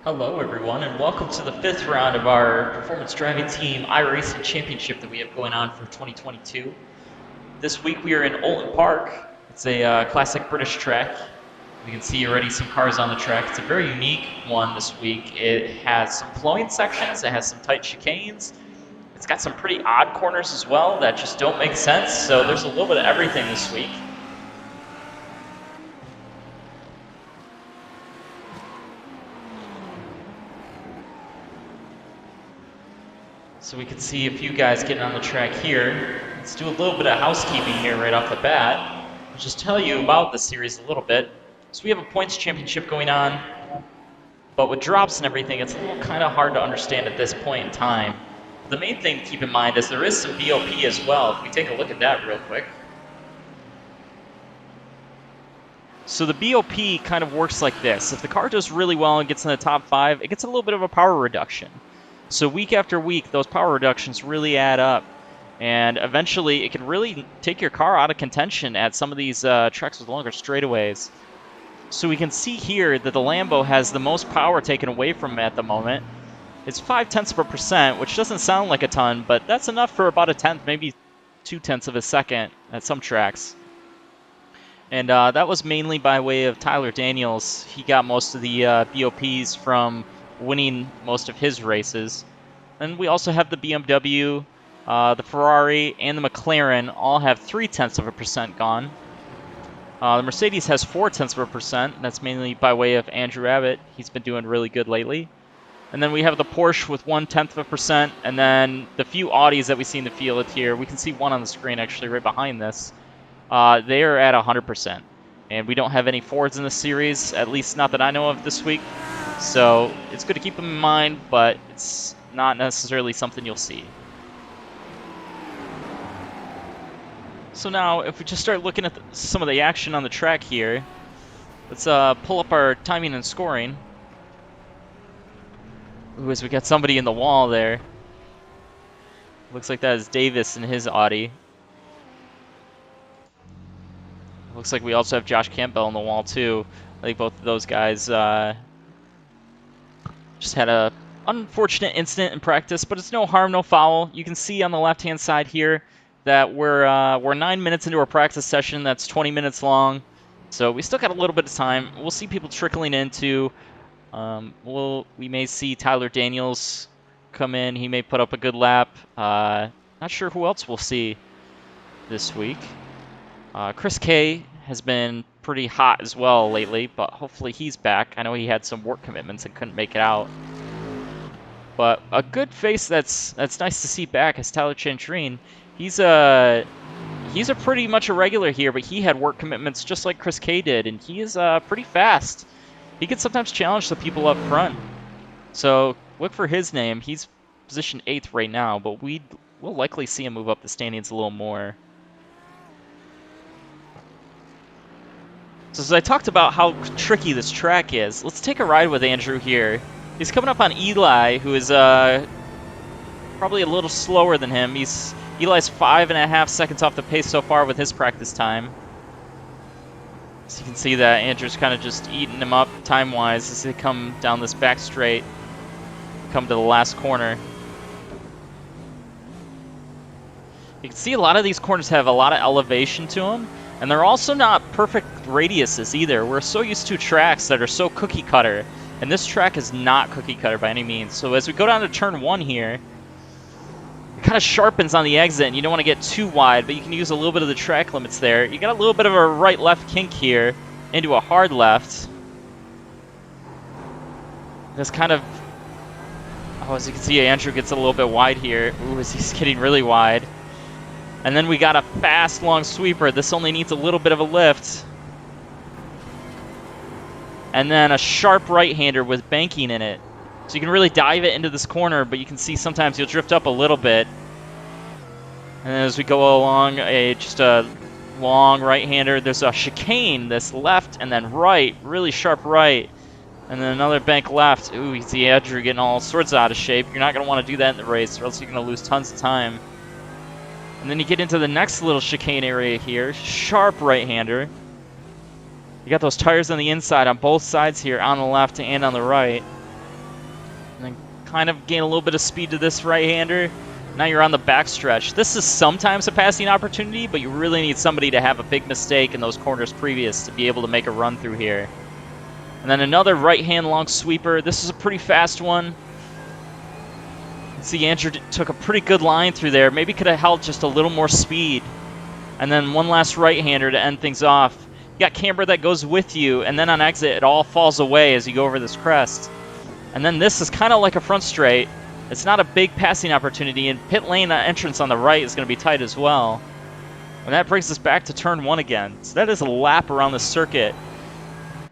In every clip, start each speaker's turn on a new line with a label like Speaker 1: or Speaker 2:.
Speaker 1: Hello everyone and welcome to the 5th round of our Performance Driving Team iRacing Championship that we have going on for 2022. This week we are in Oulton Park. It's a classic British track. You can see already some cars on the track. It's a very unique one this week. It has some flowing sections, it has some tight chicanes. It's got some pretty odd corners as well that just don't make sense, so there's a little bit of everything this week. So we can see a few guys getting on the track here. Let's do a little bit of housekeeping here right off the bat. I'll just tell you about the series a little bit. So we have a points championship going on, but with drops and everything, it's a little kind of hard to understand at this point in time. The main thing to keep in mind is there is some BOP as well. If we take a look at that real quick. So the BOP kind of works like this. If the car does really well and gets in the top 5, it gets a little bit of a power reduction. So week after week, those power reductions really add up. And eventually, it can really take your car out of contention at some of these tracks with longer straightaways. So we can see here that the Lambo has the most power taken away from it at the moment. It's 0.5%, which doesn't sound like a ton, but that's enough for about a tenth, maybe 0.2 of a second at some tracks. And that was mainly by way of Tyler Daniels. He got most of the BOPs from winning most of his races. And we also have the BMW, the Ferrari, and the McLaren all have 0.3% gone. The Mercedes has 0.4%. That's mainly by way of Andrew Abbott. He's been doing really good lately. And then we have the Porsche with 0.1%, and then the few Audis that we see in the field here. We can see one on the screen actually right behind this. They are at 100%. And we don't have any Fords in this series, at least not that I know of this week. So it's good to keep them in mind, but it's not necessarily something you'll see. So now, if we just start looking at some of the action on the track here, let's pull up our timing and scoring. Ooh, as we got somebody in the wall there. Looks like that is Davis and his Audi. Looks like we also have Josh Campbell on the wall too. I think both of those guys just had a unfortunate incident in practice, but it's no harm, no foul. You can see on the left-hand side here that we're 9 minutes into our practice session. That's 20 minutes long, so we still got a little bit of time. We'll see people trickling into. We may see Tyler Daniels come in. He may put up a good lap. Not sure who else we'll see this week. Chris K has been pretty hot as well lately, but hopefully he's back. I know he had some work commitments and couldn't make it out. But a good face that's nice to see back is Tyler Chantrine. He's a pretty much a regular here, but he had work commitments just like Chris K did, and he is pretty fast. He can sometimes challenge the people up front. So look for his name. He's position 8th right now, but we'll likely see him move up the standings a little more. So as I talked about how tricky this track is, let's take a ride with Andrew here. He's coming up on Eli, who is probably a little slower than him. Eli's 5.5 seconds off the pace so far with his practice time. So you can see that Andrew's kind of just eating him up time-wise as they come down this back straight, come to the last corner. You can see a lot of these corners have a lot of elevation to them, and they're also not perfect radiuses either. We're so used to tracks that are so cookie cutter, and this track is not cookie cutter by any means. So as we go down to turn 1 here, it kind of sharpens on the exit, and you don't want to get too wide, but you can use a little bit of the track limits there. You got a little bit of a right-left kink here into a hard left. That's kind of... Oh, as you can see, Andrew gets a little bit wide here. Ooh, as he's getting really wide. And then we got a fast, long sweeper. This only needs a little bit of a lift. And then a sharp right-hander with banking in it. So you can really dive it into this corner, but you can see sometimes you'll drift up a little bit. And then as we go along, just a long right-hander, there's a chicane, this left and then right, really sharp right. And then another bank left. Ooh, you see Andrew getting all sorts out of shape. You're not going to want to do that in the race, or else you're going to lose tons of time. And then you get into the next little chicane area here. Sharp right-hander. You got those tires on the inside on both sides here, on the left and on the right. kind of gain a little bit of speed to this right-hander. Now you're on the backstretch. This is sometimes a passing opportunity, but you really need somebody to have a big mistake in those corners previous to be able to make a run through here. And then another right-hand long sweeper. This is a pretty fast one. See, Andrew took a pretty good line through there. Maybe could have held just a little more speed. And then one last right-hander to end things off. You got camber that goes with you, and then on exit, it all falls away as you go over this crest. And then this is kind of like a front straight. It's not a big passing opportunity, and pit lane entrance on the right is going to be tight as well. And that brings us back to turn 1 again. So that is a lap around the circuit.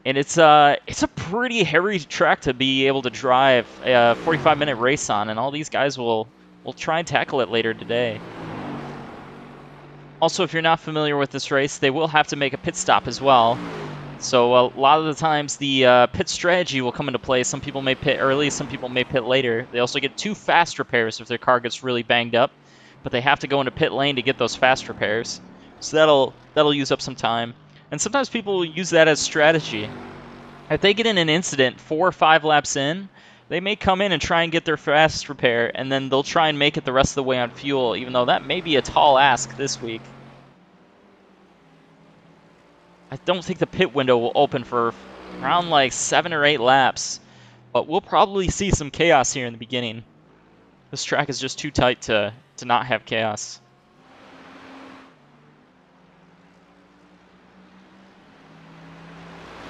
Speaker 1: And it's a pretty hairy track to be able to drive a 45-minute race on, and all these guys will try and tackle it later today. Also, if you're not familiar with this race, they will have to make a pit stop as well. So a lot of the times the pit strategy will come into play. Some people may pit early, some people may pit later. They also get 2 fast repairs if their car gets really banged up, but they have to go into pit lane to get those fast repairs. So that'll use up some time. And sometimes people will use that as strategy. If they get in an incident 4 or 5 laps in, they may come in and try and get their fast repair, and then they'll try and make it the rest of the way on fuel, even though that may be a tall ask this week. I don't think the pit window will open for around like 7 or 8 laps, but we'll probably see some chaos here in the beginning. This track is just too tight to not have chaos.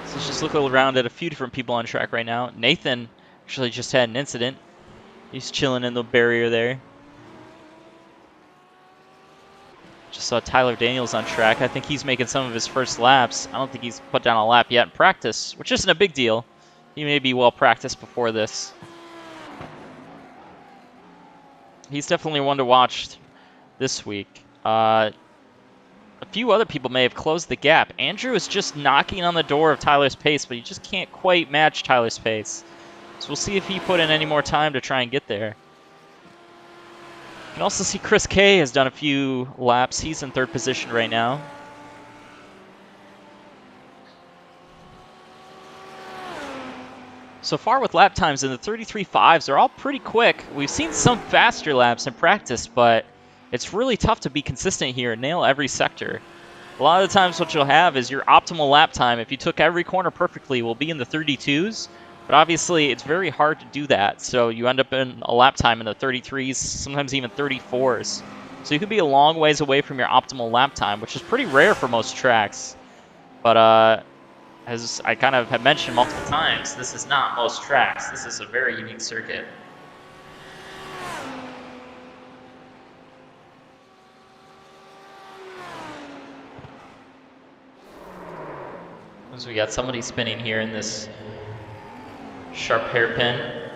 Speaker 1: So let's just look around at a few different people on track right now. Nathan actually just had an incident. He's chilling in the barrier there. Just saw Tyler Daniels on track. I think he's making some of his first laps. I don't think he's put down a lap yet in practice, which isn't a big deal. He may be well practiced before this. He's definitely one to watch this week. A few other people may have closed the gap. Andrew is just knocking on the door of Tyler's pace, but he just can't quite match Tyler's pace. So we'll see if he put in any more time to try and get there. You can also see Chris K has done a few laps. He's in 3rd position right now. So far with lap times in the 33.5s, they're all pretty quick. We've seen some faster laps in practice, but it's really tough to be consistent here and nail every sector. A lot of the times what you'll have is your optimal lap time, if you took every corner perfectly, will be in the 32s. But obviously, it's very hard to do that, so you end up in a lap time in the 33s, sometimes even 34s. So you could be a long ways away from your optimal lap time, which is pretty rare for most tracks. But as I kind of have mentioned multiple times, this is not most tracks. This is a very unique circuit. So we got somebody spinning here in this sharp hairpin.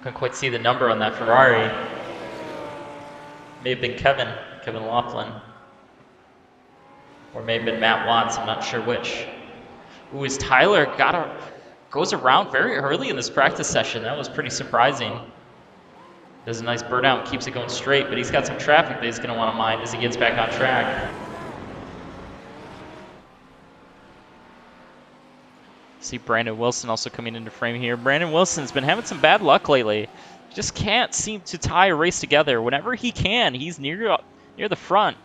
Speaker 1: Couldn't quite see the number on that Ferrari. May have been Kevin Laughlin. Or may have been Matt Watts, I'm not sure which. Ooh, is Tyler goes around very early in this practice session. That was pretty surprising. Does a nice burnout and keeps it going straight, but he's got some traffic that he's going to want to mind as he gets back on track. See Brandon Wilson also coming into frame here. Brandon Wilson's been having some bad luck lately. Just can't seem to tie a race together. Whenever he can, he's near the front.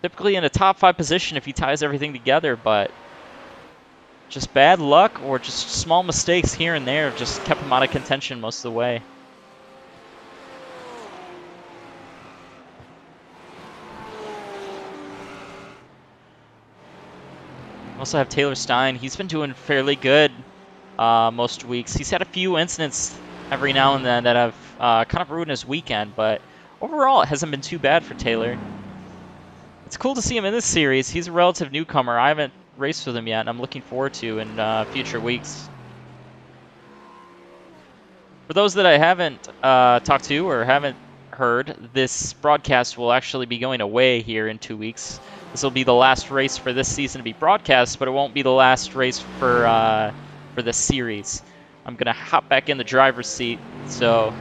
Speaker 1: Typically in a top 5 position if he ties everything together, but just bad luck or just small mistakes here and there have just kept him out of contention most of the way. Also have Taylor Stein. He's been doing fairly good most weeks. He's had a few incidents every now and then that have kind of ruined his weekend, but overall it hasn't been too bad for Taylor. It's cool to see him in this series. He's a relative newcomer. I haven't raced with him yet, and I'm looking forward to in future weeks. For those that I haven't talked to or haven't heard, this broadcast will actually be going away here in 2 weeks. This will be the last race for this season to be broadcast, but it won't be the last race for this series. I'm going to hop back in the driver's seat, so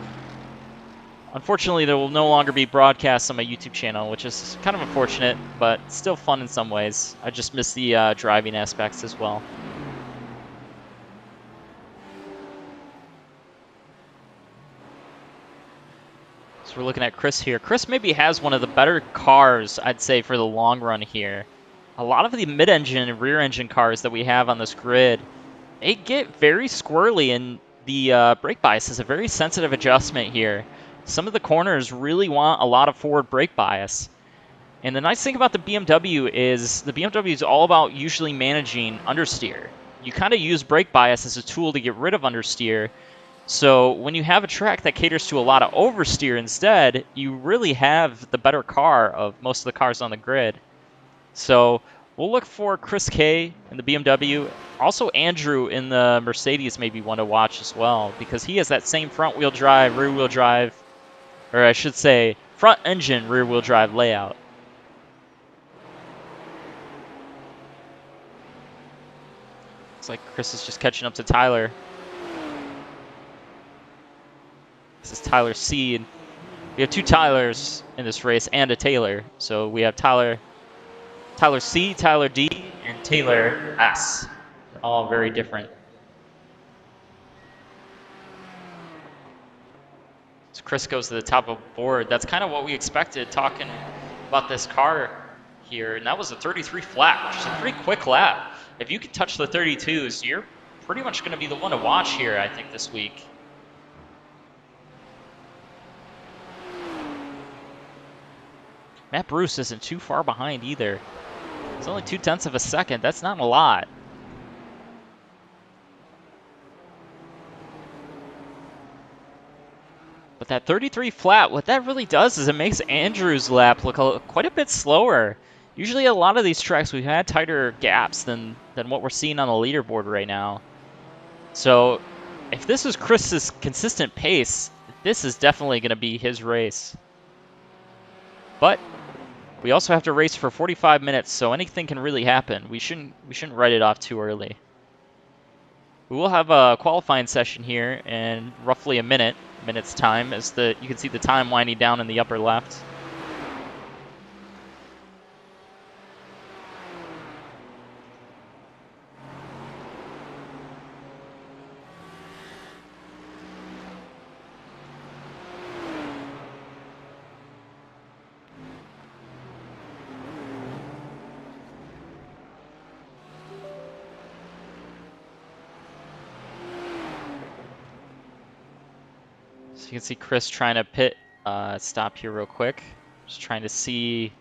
Speaker 1: unfortunately there will no longer be broadcasts on my YouTube channel, which is kind of unfortunate, but still fun in some ways. I just miss the driving aspects as well. So we're looking at Chris here. Chris maybe has one of the better cars, I'd say, for the long run here. A lot of the mid-engine and rear-engine cars that we have on this grid, they get very squirrely, and the brake bias is a very sensitive adjustment here. Some of the corners really want a lot of forward brake bias. And the nice thing about the BMW is the BMW is all about usually managing understeer. You kind of use brake bias as a tool to get rid of understeer. So when you have a track that caters to a lot of oversteer instead, you really have the better car of most of the cars on the grid. So we'll look for Chris K in the BMW. Also Andrew in the Mercedes may be one to watch as well, because he has that same front-wheel drive, rear-wheel drive, or I should say front-engine rear-wheel drive layout. Looks like Chris is just catching up to Tyler. This is Tyler C. And we have two Tylers in this race and a Taylor. So we have Tyler C, Tyler D, and Taylor S. They're all very different. So Chris goes to the top of the board. That's kind of what we expected talking about this car here. And that was a 33 flat, which is a pretty quick lap. If you can touch the 32s, you're pretty much going to be the one to watch here, I think, this week. Matt Bruce isn't too far behind either. It's only 0.2 of a second. That's not a lot. But that 33 flat, what that really does is it makes Andrew's lap look quite a bit slower. Usually a lot of these tracks, we've had tighter gaps than what we're seeing on the leaderboard right now. So if this is Chris's consistent pace, this is definitely going to be his race. But we also have to race for 45 minutes, so anything can really happen. We shouldn't write it off too early. We will have a qualifying session here in roughly a minute's time, as you can see the time winding down in the upper left. So you can see Chris trying to pit stop here real quick. Just trying to see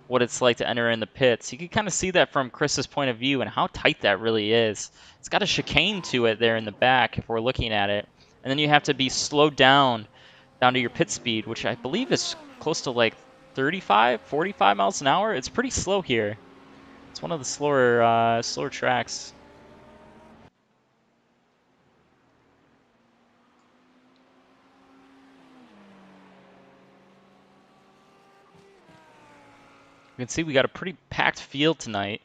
Speaker 1: what it's like to enter in the pits. You can kind of see that from Chris's point of view and how tight that really is. It's got a chicane to it there in the back if we're looking at it. And then you have to be slowed down to your pit speed, which I believe is close to like 35, 45 miles an hour. It's pretty slow here. It's one of the slower tracks. You can see we got a pretty packed field tonight.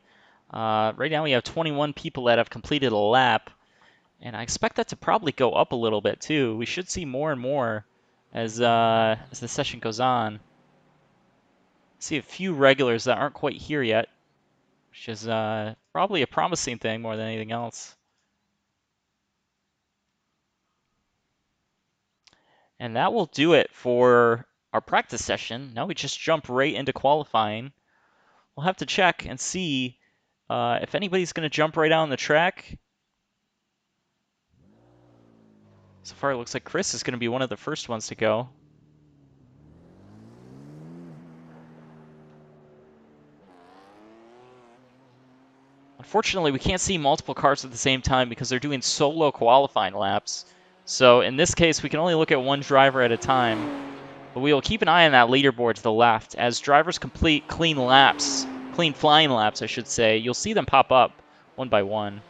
Speaker 1: Right now we have 21 people that have completed a lap, and I expect that to probably go up a little bit too. We should see more and more as the session goes on. See a few regulars that aren't quite here yet, which is probably a promising thing more than anything else. And that will do it for our practice session. Now we just jump right into qualifying. We'll have to check and see if anybody's going to jump right out on the track. So far, it looks like Chris is going to be one of the first ones to go. Unfortunately, we can't see multiple cars at the same time because they're doing solo qualifying laps. So in this case, we can only look at one driver at a time. But we will keep an eye on that leaderboard to the left. As drivers complete clean flying laps, I should say, you'll see them pop up one by one.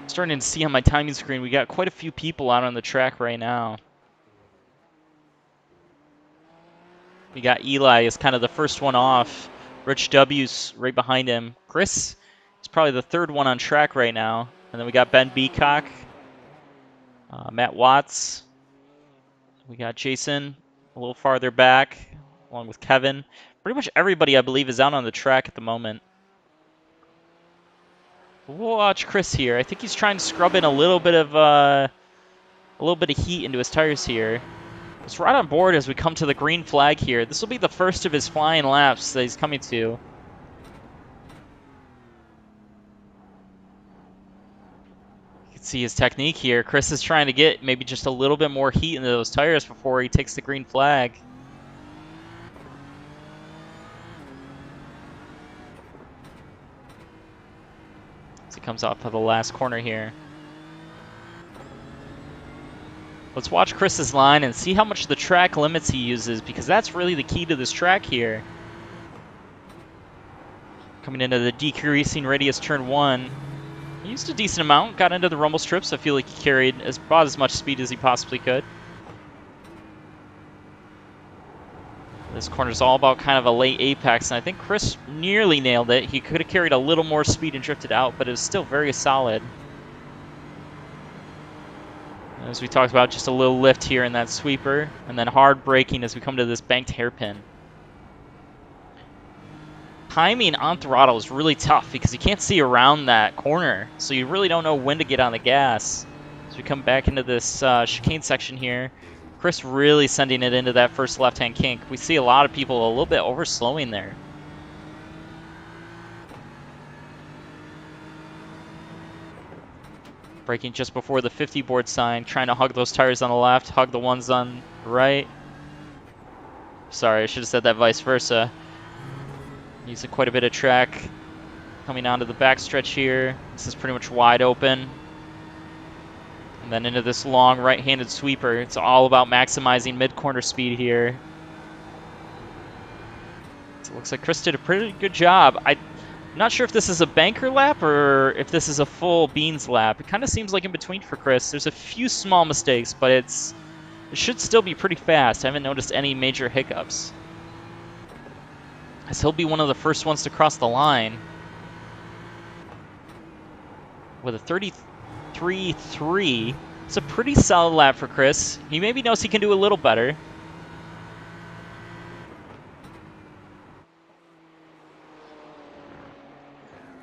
Speaker 1: Starting to see on my timing screen, we got quite a few people out on the track right now. We got Eli as kind of the first one off. Rich W's right behind him. Chris is probably the third one on track right now. And then we got Ben Beacock, Matt Watts, We got Jason a little farther back, along with Kevin. Pretty much everybody, I believe, is out on the track at the moment. We'll watch Chris here. I think he's trying to scrub in a little bit of heat into his tires here. It's right on board as we come to the green flag here. This will be the first of his flying laps that he's coming to. You can see his technique here. Chris is trying to get maybe just a little bit more heat into those tires before he takes the green flag. As he comes off of the last corner here. Let's watch Chris's line and see how much of the track limits he uses, because that's really the key to this track here. Coming into the decreasing radius turn 1. He used a decent amount, got into the rumble strips. I feel like he carried about as much speed as he possibly could. This corner is all about kind of a late apex, and I think Chris nearly nailed it. He could have carried a little more speed and drifted out, but it was still very solid. As we talked about, just a little lift here in that sweeper, and then hard braking as we come to this banked hairpin. Timing on throttle is really tough because you can't see around that corner, so you really don't know when to get on the gas. As we come back into this chicane section here, Chris really sending it into that first left-hand kink. We see a lot of people a little bit over-slowing there. Braking just before the 50 board sign, trying to hug those tires on the left, hug the ones on the right. Sorry, I should have said that vice versa. Using quite a bit of track coming onto the backstretch here. This is pretty much wide open. And then into this long right-handed sweeper. It's all about maximizing mid-corner speed here. So it looks like Chris did a pretty good job. I'm not sure if this is a banker lap or if this is a full beans lap. It kind of seems like in between for Chris. There's a few small mistakes, but it should still be pretty fast. I haven't noticed any major hiccups. As he'll be one of the first ones to cross the line. With a 33.3. It's a pretty solid lap for Chris. He maybe knows he can do a little better.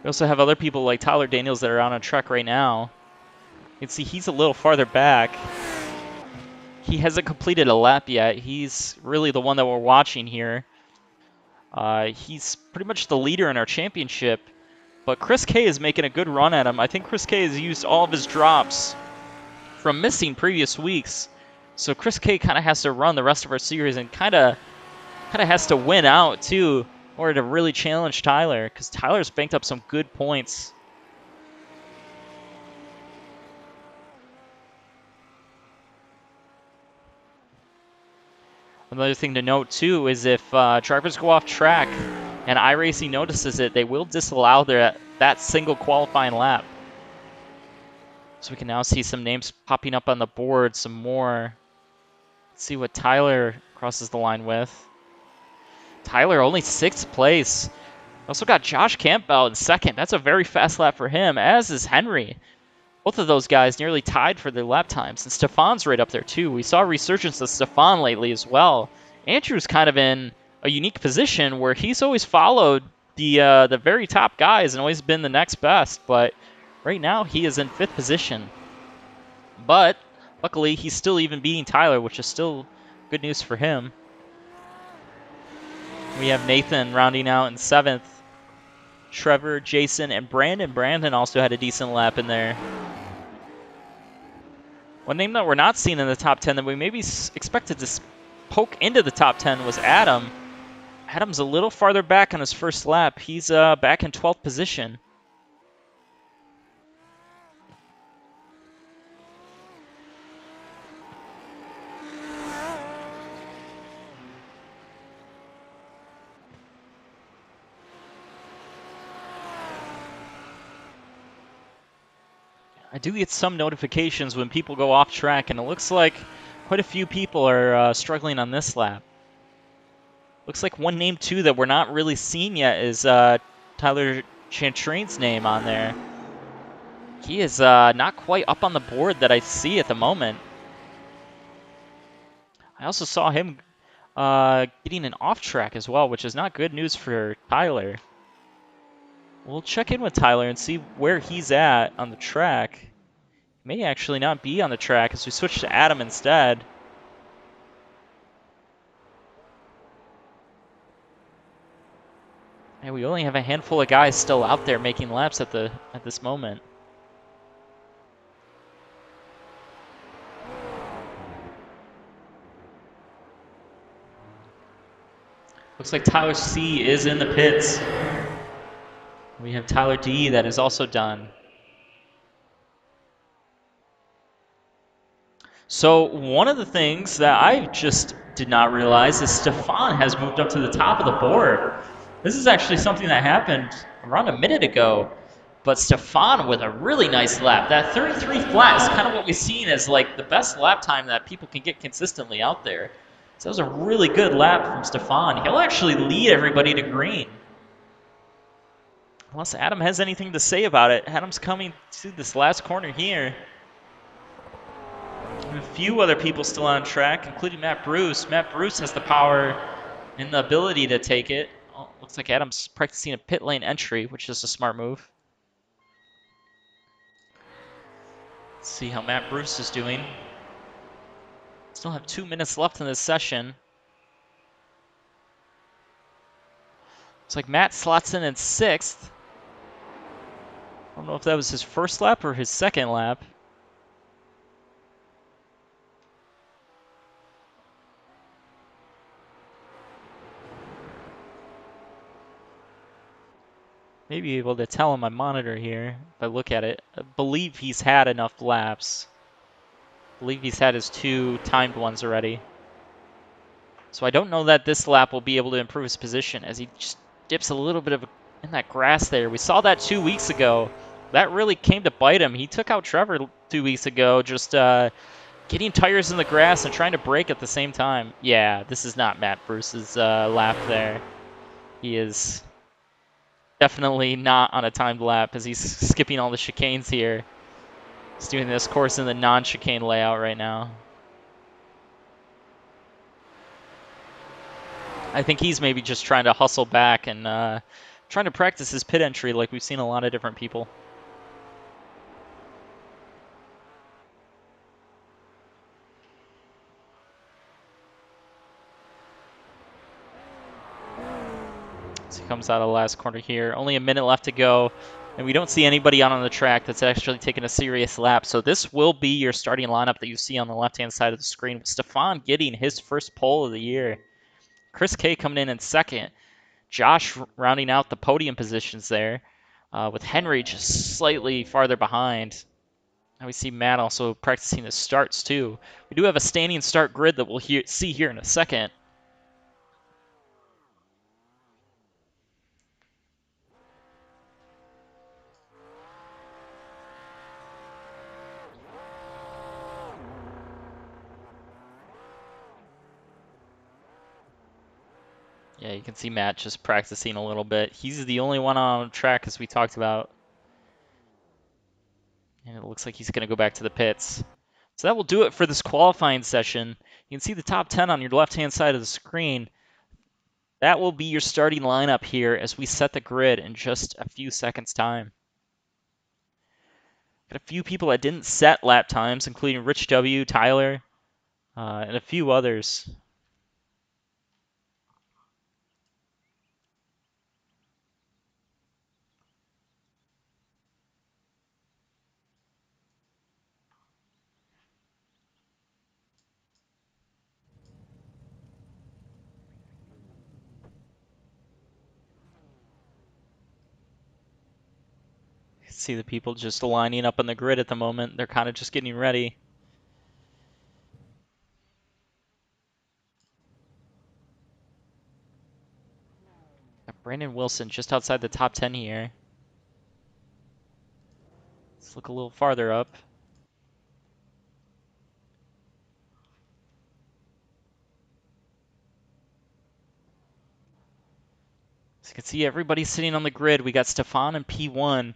Speaker 1: We also have other people like Tyler Daniels that are on a track right now. You can see he's a little farther back. He hasn't completed a lap yet. He's really the one that we're watching here. He's pretty much the leader in our championship. But Chris K is making a good run at him. I think Chris K has used all of his drops from missing previous weeks. So Chris K kind of has to run the rest of our series and kind of has to win out too, in order to really challenge Tyler, because Tyler's banked up some good points. Another thing to note too is if drivers go off track and iRacing notices it, they will disallow that single qualifying lap. So we can now see some names popping up on the board, some more. Let's see what Tyler crosses the line with. Tyler only 6th place. Also got Josh Campbell in 2nd. That's a very fast lap for him, as is Henry. Both of those guys nearly tied for their lap times. And Stefan's right up there too. We saw a resurgence of Stefan lately as well. Andrew's kind of in a unique position where he's always followed the very top guys and always been the next best. But right now he is in 5th position. But luckily he's still even beating Tyler, which is still good news for him. We have Nathan rounding out in 7th. Trevor, Jason, and Brandon. Brandon also had a decent lap in there. One name that we're not seeing in the top 10 that we maybe expected to poke into the top 10 was Adam. Adam's a little farther back on his first lap. He's back in 12th position. I do get some notifications when people go off track, and it looks like quite a few people are struggling on this lap. Looks like one name, too, that we're not really seeing yet is Tyler Chantrain's name on there. He is not quite up on the board that I see at the moment. I also saw him getting an off track as well, which is not good news for Tyler. We'll check in with Tyler and see where he's at on the track. He may actually not be on the track as we switch to Adam instead. And we only have a handful of guys still out there making laps at this moment. Looks like Tyler C is in the pits. We have Tyler D that is also done. So one of the things that I just did not realize is Stefan has moved up to the top of the board. This is actually something that happened around a minute ago. But Stefan with a really nice lap. That 33 flat is kind of what we've seen as like the best lap time that people can get consistently out there. So that was a really good lap from Stefan. He'll actually lead everybody to green. Unless Adam has anything to say about it. Adam's coming to this last corner here. A few other people still on track, including Matt Bruce. Matt Bruce has the power and the ability to take it. Oh, looks like Adam's practicing a pit lane entry, which is a smart move. Let's see how Matt Bruce is doing. Still have 2 minutes left in this session. Looks like Matt slots in 6th. I don't know if that was his first lap or his second lap. May be able to tell on my monitor here if I look at it. I believe he's had enough laps. I believe he's had his 2 timed ones already. So I don't know that this lap will be able to improve his position as he just dips a little bit in that grass there. We saw that 2 weeks ago. That really came to bite him. He took out Trevor 2 weeks ago, just getting tires in the grass and trying to brake at the same time. Yeah, this is not Matt Bruce's lap there. He is definitely not on a timed lap as he's skipping all the chicanes here. He's doing this course in the non-chicane layout right now. I think he's maybe just trying to hustle back and trying to practice his pit entry like we've seen a lot of different people. So he comes out of the last corner here. Only a minute left to go. And we don't see anybody out on the track that's actually taking a serious lap. So this will be your starting lineup that you see on the left-hand side of the screen. With Stefan getting his first pole of the year. Chris K coming in 2nd. Josh rounding out the podium positions there. With Henry just slightly farther behind. Now we see Matt also practicing his starts too. We do have a standing start grid that we'll see here in a second. Yeah, you can see Matt just practicing a little bit. He's the only one on track as we talked about. And it looks like he's going to go back to the pits. So that will do it for this qualifying session. You can see the top 10 on your left-hand side of the screen. That will be your starting lineup here as we set the grid in just a few seconds' time. Got a few people that didn't set lap times, including Rich W, Tyler, and a few others. See the people just lining up on the grid at the moment. They're kind of just getting ready. Got Brandon Wilson just outside the top 10 here. Let's look a little farther up. So you can see everybody sitting on the grid. We got Stefan in P1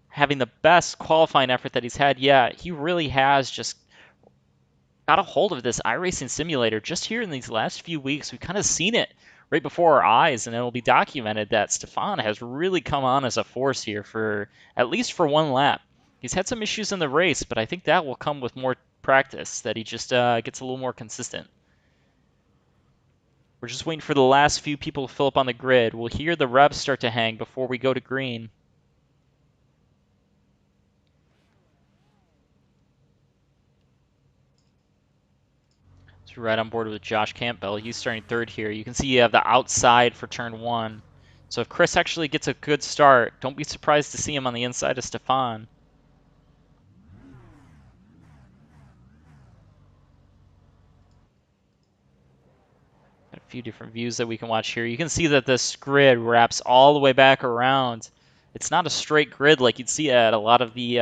Speaker 1: having the best qualifying effort that he's had yet. He really has just got a hold of this iRacing simulator just here in these last few weeks. We've kind of seen it right before our eyes, and it'll be documented that Stein has really come on as a force here for at least for one lap. He's had some issues in the race, but I think that will come with more practice, that he just gets a little more consistent. We're just waiting for the last few people to fill up on the grid. We'll hear the revs start to hang before we go to green. So we're right on board with Josh Campbell. He's starting third here. You can see you have the outside for turn 1. So if Chris actually gets a good start, don't be surprised to see him on the inside of Stein. A few different views that we can watch here. You can see that this grid wraps all the way back around. It's not a straight grid like you'd see at a lot of the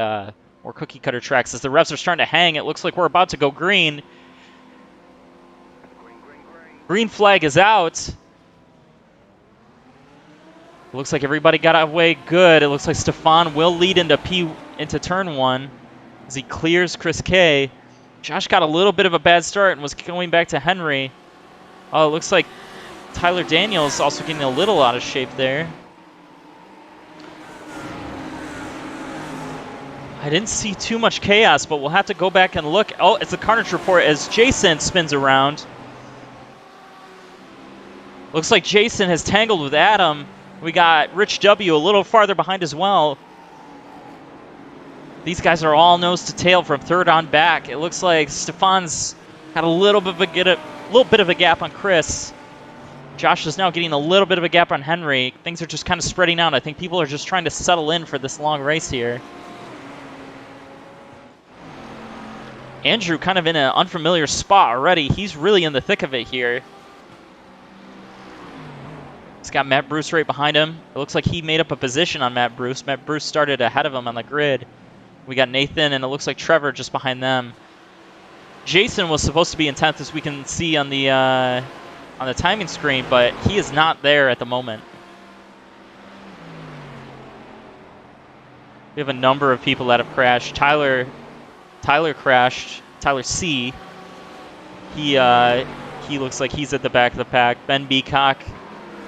Speaker 1: more cookie cutter tracks. As the revs are starting to hang, it looks like we're about to go green. Green flag is out. It looks like everybody got away good. It looks like Stein will lead into turn 1 as he clears Chris K. Josh got a little bit of a bad start and was going back to Henry. Oh, it looks like Tyler Daniels also getting a little out of shape there. I didn't see too much chaos, but we'll have to go back and look. Oh, it's the Carnage Report as Jason spins around. Looks like Jason has tangled with Adam. We got Rich W a little farther behind as well. These guys are all nose to tail from third on back. It looks like Stein's had a little bit of a gap on Chris. Josh is now getting a little bit of a gap on Henry. Things are just kind of spreading out. I think people are just trying to settle in for this long race here. Andrew kind of in an unfamiliar spot already. He's really in the thick of it here. He's got Matt Bruce right behind him. It looks like he made up a position on Matt Bruce. Matt Bruce started ahead of him on the grid. We got Nathan, and it looks like Trevor just behind them. Jason was supposed to be in 10th, as we can see on the timing screen, but he is not there at the moment. We have a number of people that have crashed. Tyler crashed. Tyler C. He looks like he's at the back of the pack. Ben Beacock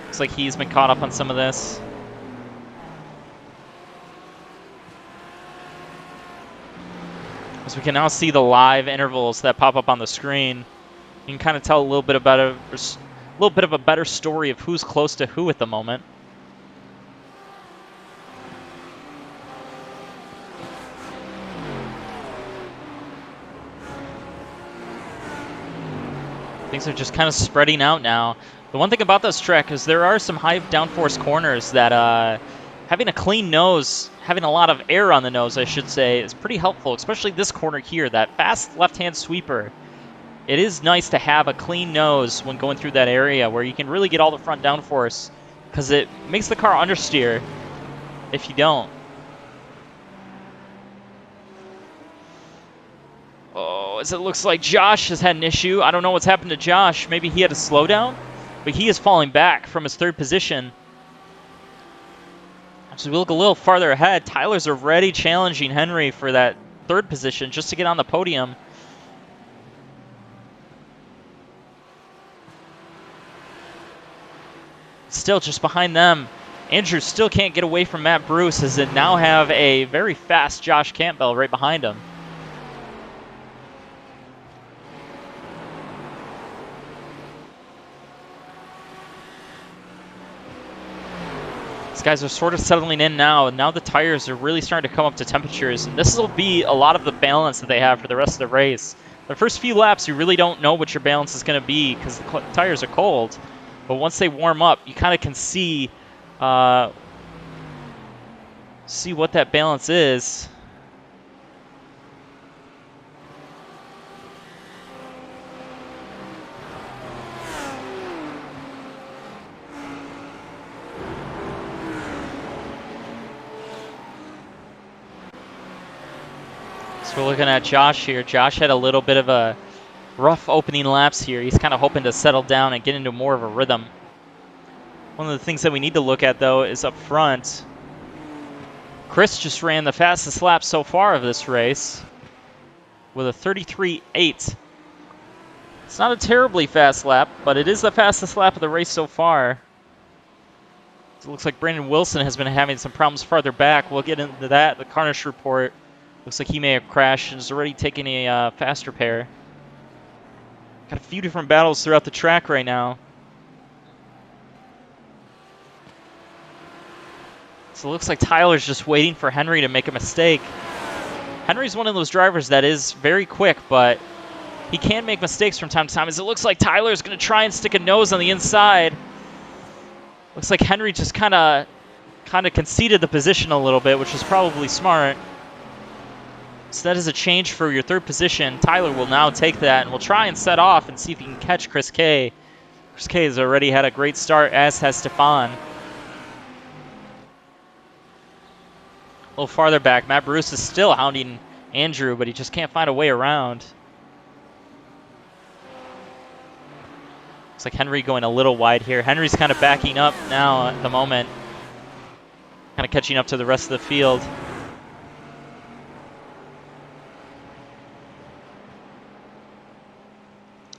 Speaker 1: looks like he's been caught up on some of this. As we can now see the live intervals that pop up on the screen, you can kind of tell a little bit of a better story of who's close to who at the moment. Things are just kind of spreading out now. The one thing about this track is there are some high downforce corners that having a clean nose, having a lot of air on the nose, I should say, is pretty helpful, especially this corner here, that fast left-hand sweeper. It is nice to have a clean nose when going through that area where you can really get all the front downforce, because it makes the car understeer if you don't. Oh, as it looks like Josh has had an issue. I don't know what's happened to Josh. Maybe he had a slowdown, but he is falling back from his third position. As we look a little farther ahead, Tyler's already challenging Henry for that third position just to get on the podium. Still just behind them. Andrew still can't get away from Matt Bruce, as they now have a very fast Josh Campbell right behind him. These guys are sort of settling in now, and now the tires are really starting to come up to temperatures, and this will be a lot of the balance that they have for the rest of the race. The first few laps, you really don't know what your balance is going to be because the tires are cold, but once they warm up, you kind of can see what that balance is. So we're looking at Josh here. Josh had a little bit of a rough opening laps here. He's kind of hoping to settle down and get into more of a rhythm. One of the things that we need to look at, though, is up front. Chris just ran the fastest lap so far of this race with a 33.8. It's not a terribly fast lap, but it is the fastest lap of the race so far. So it looks like Brandon Wilson has been having some problems farther back. We'll get into that. The Carnage Report looks like he may have crashed and is already taking a fast repair. Got a few different battles throughout the track right now. So it looks like Tyler's just waiting for Henry to make a mistake. Henry's one of those drivers that is very quick, but he can make mistakes from time to time, as it looks like Tyler's going to try and stick a nose on the inside. Looks like Henry just kind of conceded the position a little bit, which is probably smart. So that is a change for your third position. Tyler will now take that and will try and set off and see if he can catch Chris K. Chris K has already had a great start, as has Stefan. A little farther back, Matt Bruce is still hounding Andrew, but he just can't find a way around. Looks like Henry going a little wide here. Henry's kind of backing up now at the moment. Kind of catching up to the rest of the field.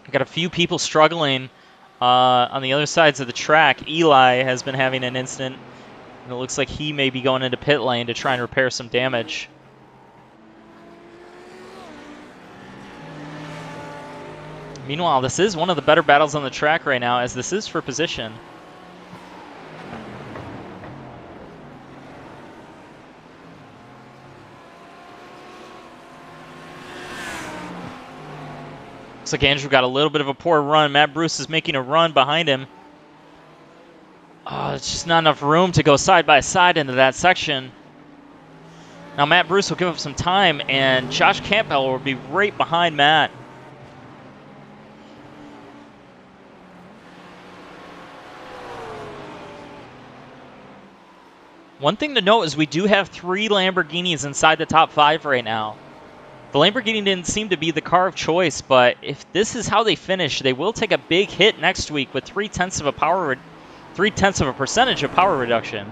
Speaker 1: We've got a few people struggling on the other sides of the track. Eli has been having an incident, and it looks like he may be going into pit lane to try and repair some damage. Meanwhile, this is one of the better battles on the track right now, as this is for position. Looks like Andrew got a little bit of a poor run. Matt Bruce is making a run behind him. Oh, it's just not enough room to go side by side into that section. Now Matt Bruce will give up some time, and Josh Campbell will be right behind Matt. One thing to note is we do have 3 Lamborghinis inside the top 5 right now. The Lamborghini didn't seem to be the car of choice, but if this is how they finish, they will take a big hit next week with 0.3% of power reduction.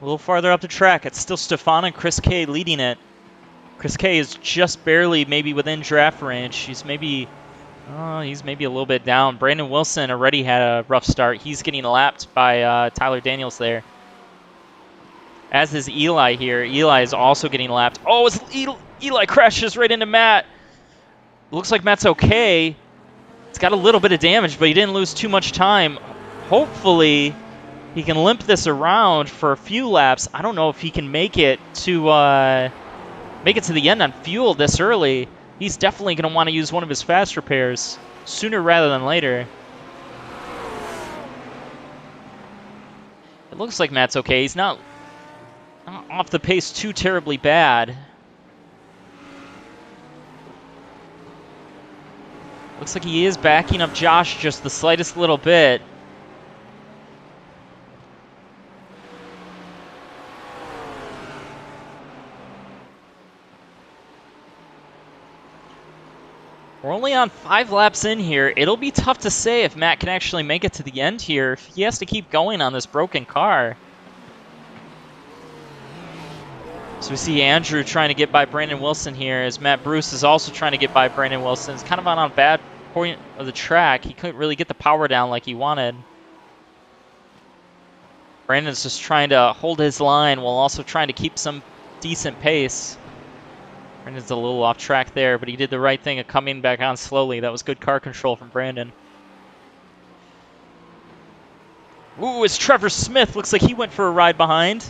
Speaker 1: A little farther up the track, it's still Stefan and Chris K leading it. Chris K is just barely maybe within draft range. He's maybe a little bit down. Brandon Wilson already had a rough start. He's getting lapped by Tyler Daniels there. As is Eli here. Eli is also getting lapped. Oh, it's Eli crashes right into Matt. Looks like Matt's okay. He's got a little bit of damage, but he didn't lose too much time. Hopefully he can limp this around for a few laps. I don't know if he can make it to the end on fuel this early. He's definitely going to want to use one of his fast repairs sooner rather than later. It looks like Matt's okay. He's not off the pace too terribly bad. Looks like he is backing up Josh just the slightest little bit. We're only on 5 laps in here. It'll be tough to say if Matt can actually make it to the end here. He has to keep going on this broken car. So we see Andrew trying to get by Brandon Wilson here, as Matt Bruce is also trying to get by Brandon Wilson. It's kind of on a bad point of the track. He couldn't really get the power down like he wanted. Brandon's just trying to hold his line while also trying to keep some decent pace. Brandon's a little off track there, but he did the right thing of coming back on slowly. That was good car control from Brandon. Ooh, it's Trevor Smith. Looks like he went for a ride behind.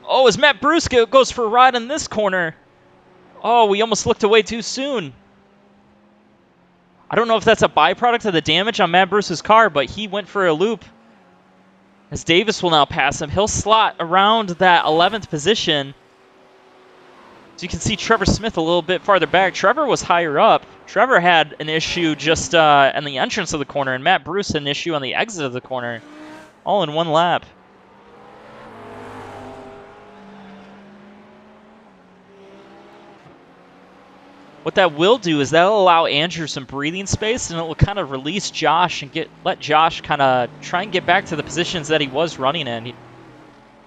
Speaker 1: Oh, as Matt Bruce goes for a ride in this corner. Oh, we almost looked away too soon. I don't know if that's a byproduct of the damage on Matt Bruce's car, but he went for a loop. As Davis will now pass him, he'll slot around that 11th position. So you can see Trevor Smith a little bit farther back. Trevor was higher up. Trevor had an issue just in the entrance of the corner, and Matt Bruce had an issue on the exit of the corner, all in one lap. What that will do is that'll allow Andrew some breathing space, and it will kind of release Josh and let Josh kind of try and get back to the positions that he was running in. He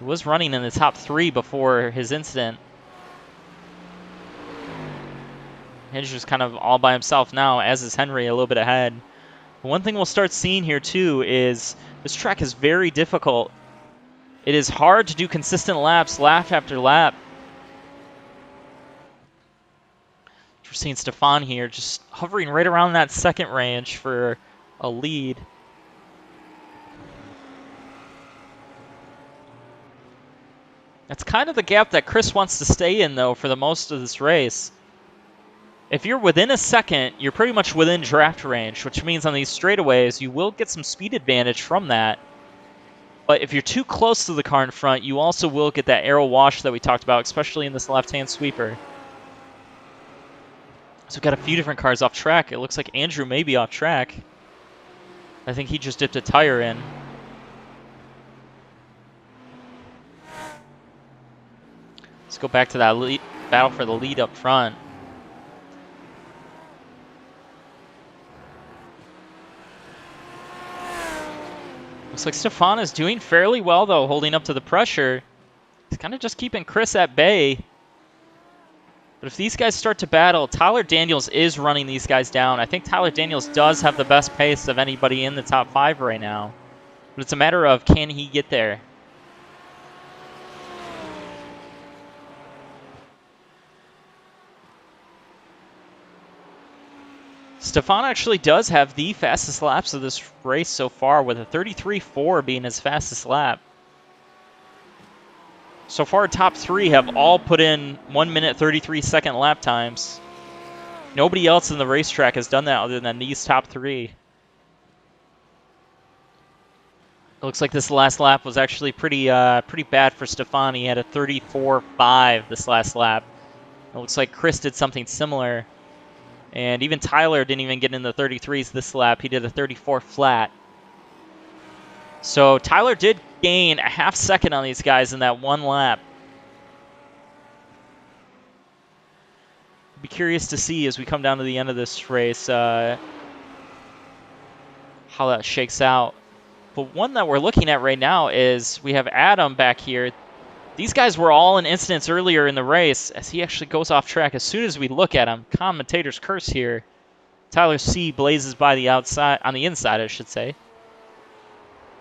Speaker 1: was running in the top 3 before his incident. Andrew's kind of all by himself now, as is Henry, a little bit ahead. But one thing we'll start seeing here too is this track is very difficult. It is hard to do consistent laps, lap after lap. We're seeing Stefan here just hovering right around that second range for a lead. That's kind of the gap that Chris wants to stay in, though, for the most of this race. If you're within a second, you're pretty much within draft range, which means on these straightaways, you will get some speed advantage from that. But if you're too close to the car in front, you also will get that aero wash that we talked about, especially in this left-hand sweeper. So we've got a few different cars off track. It looks like Andrew may be off track. I think he just dipped a tire in. Let's go back to that battle for the lead up front. Looks like Stefan is doing fairly well, though, holding up to the pressure. He's kind of just keeping Chris at bay. But if these guys start to battle, Tyler Daniels is running these guys down. I think Tyler Daniels does have the best pace of anybody in the top 5 right now. But it's a matter of, can he get there? Stefan actually does have the fastest laps of this race so far, with a 33.4 being his fastest lap. So far, top 3 have all put in 1 minute 33 second lap times. Nobody else in the racetrack has done that other than these top 3. It looks like this last lap was actually pretty bad for Stefan. He had a 34.5 this last lap. It looks like Chris did something similar. And even Tyler didn't even get in the 33s this lap. He did a 34 flat. So Tyler did gain a half second on these guys in that one lap. Be curious to see as we come down to the end of this race how that shakes out. But one that we're looking at right now is we have Adam back here. These guys were all in incidents earlier in the race as he actually goes off track. As soon as we look at him, commentator's curse here. Tyler C blazes by the outside, on the inside, I should say.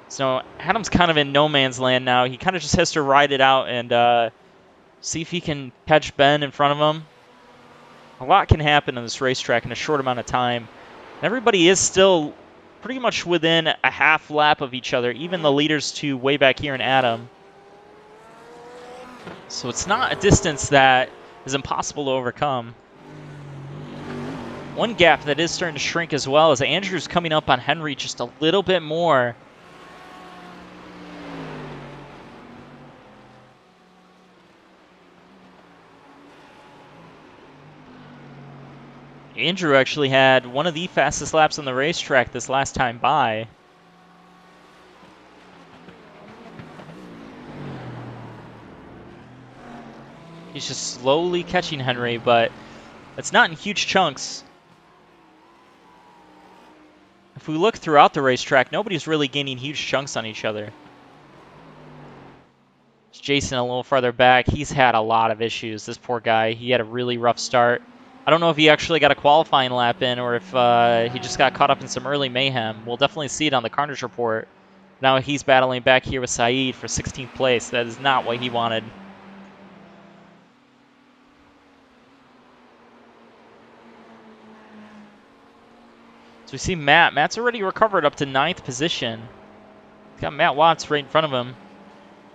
Speaker 1: So Adam's kind of in no man's land now. He kind of just has to ride it out and see if he can catch Ben in front of him. A lot can happen on this racetrack in a short amount of time. Everybody is still pretty much within a half lap of each other, even the leaders to way back here in Adam. So it's not a distance that is impossible to overcome. One gap that is starting to shrink as well is Andrew's coming up on Henry just a little bit more. Andrew actually had one of the fastest laps on the racetrack this last time by. He's just slowly catching Henry, but it's not in huge chunks. If we look throughout the racetrack, nobody's really gaining huge chunks on each other. It's Jason a little farther back. He's had a lot of issues, this poor guy. He had a really rough start. I don't know if he actually got a qualifying lap in or if he just got caught up in some early mayhem. We'll definitely see it on the Carnage Report. Now he's battling back here with Saeed for 16th place. That is not what he wanted. So we see Matt. Matt's already recovered up to 9th position. He's got Matt Watts right in front of him.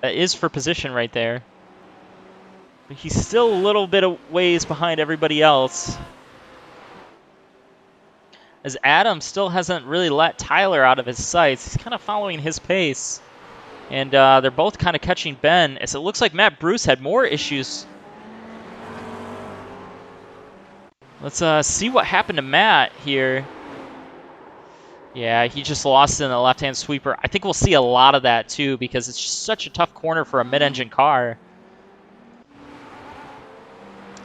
Speaker 1: That is for position right there. But he's still a little bit of ways behind everybody else. As Adam still hasn't really let Tyler out of his sights. He's kind of following his pace. And they're both kind of catching Ben. As it looks like Matt Bruce had more issues. Let's see what happened to Matt here. Yeah, he just lost in the left-hand sweeper. I think we'll see a lot of that, too, because it's just such a tough corner for a mid-engine car.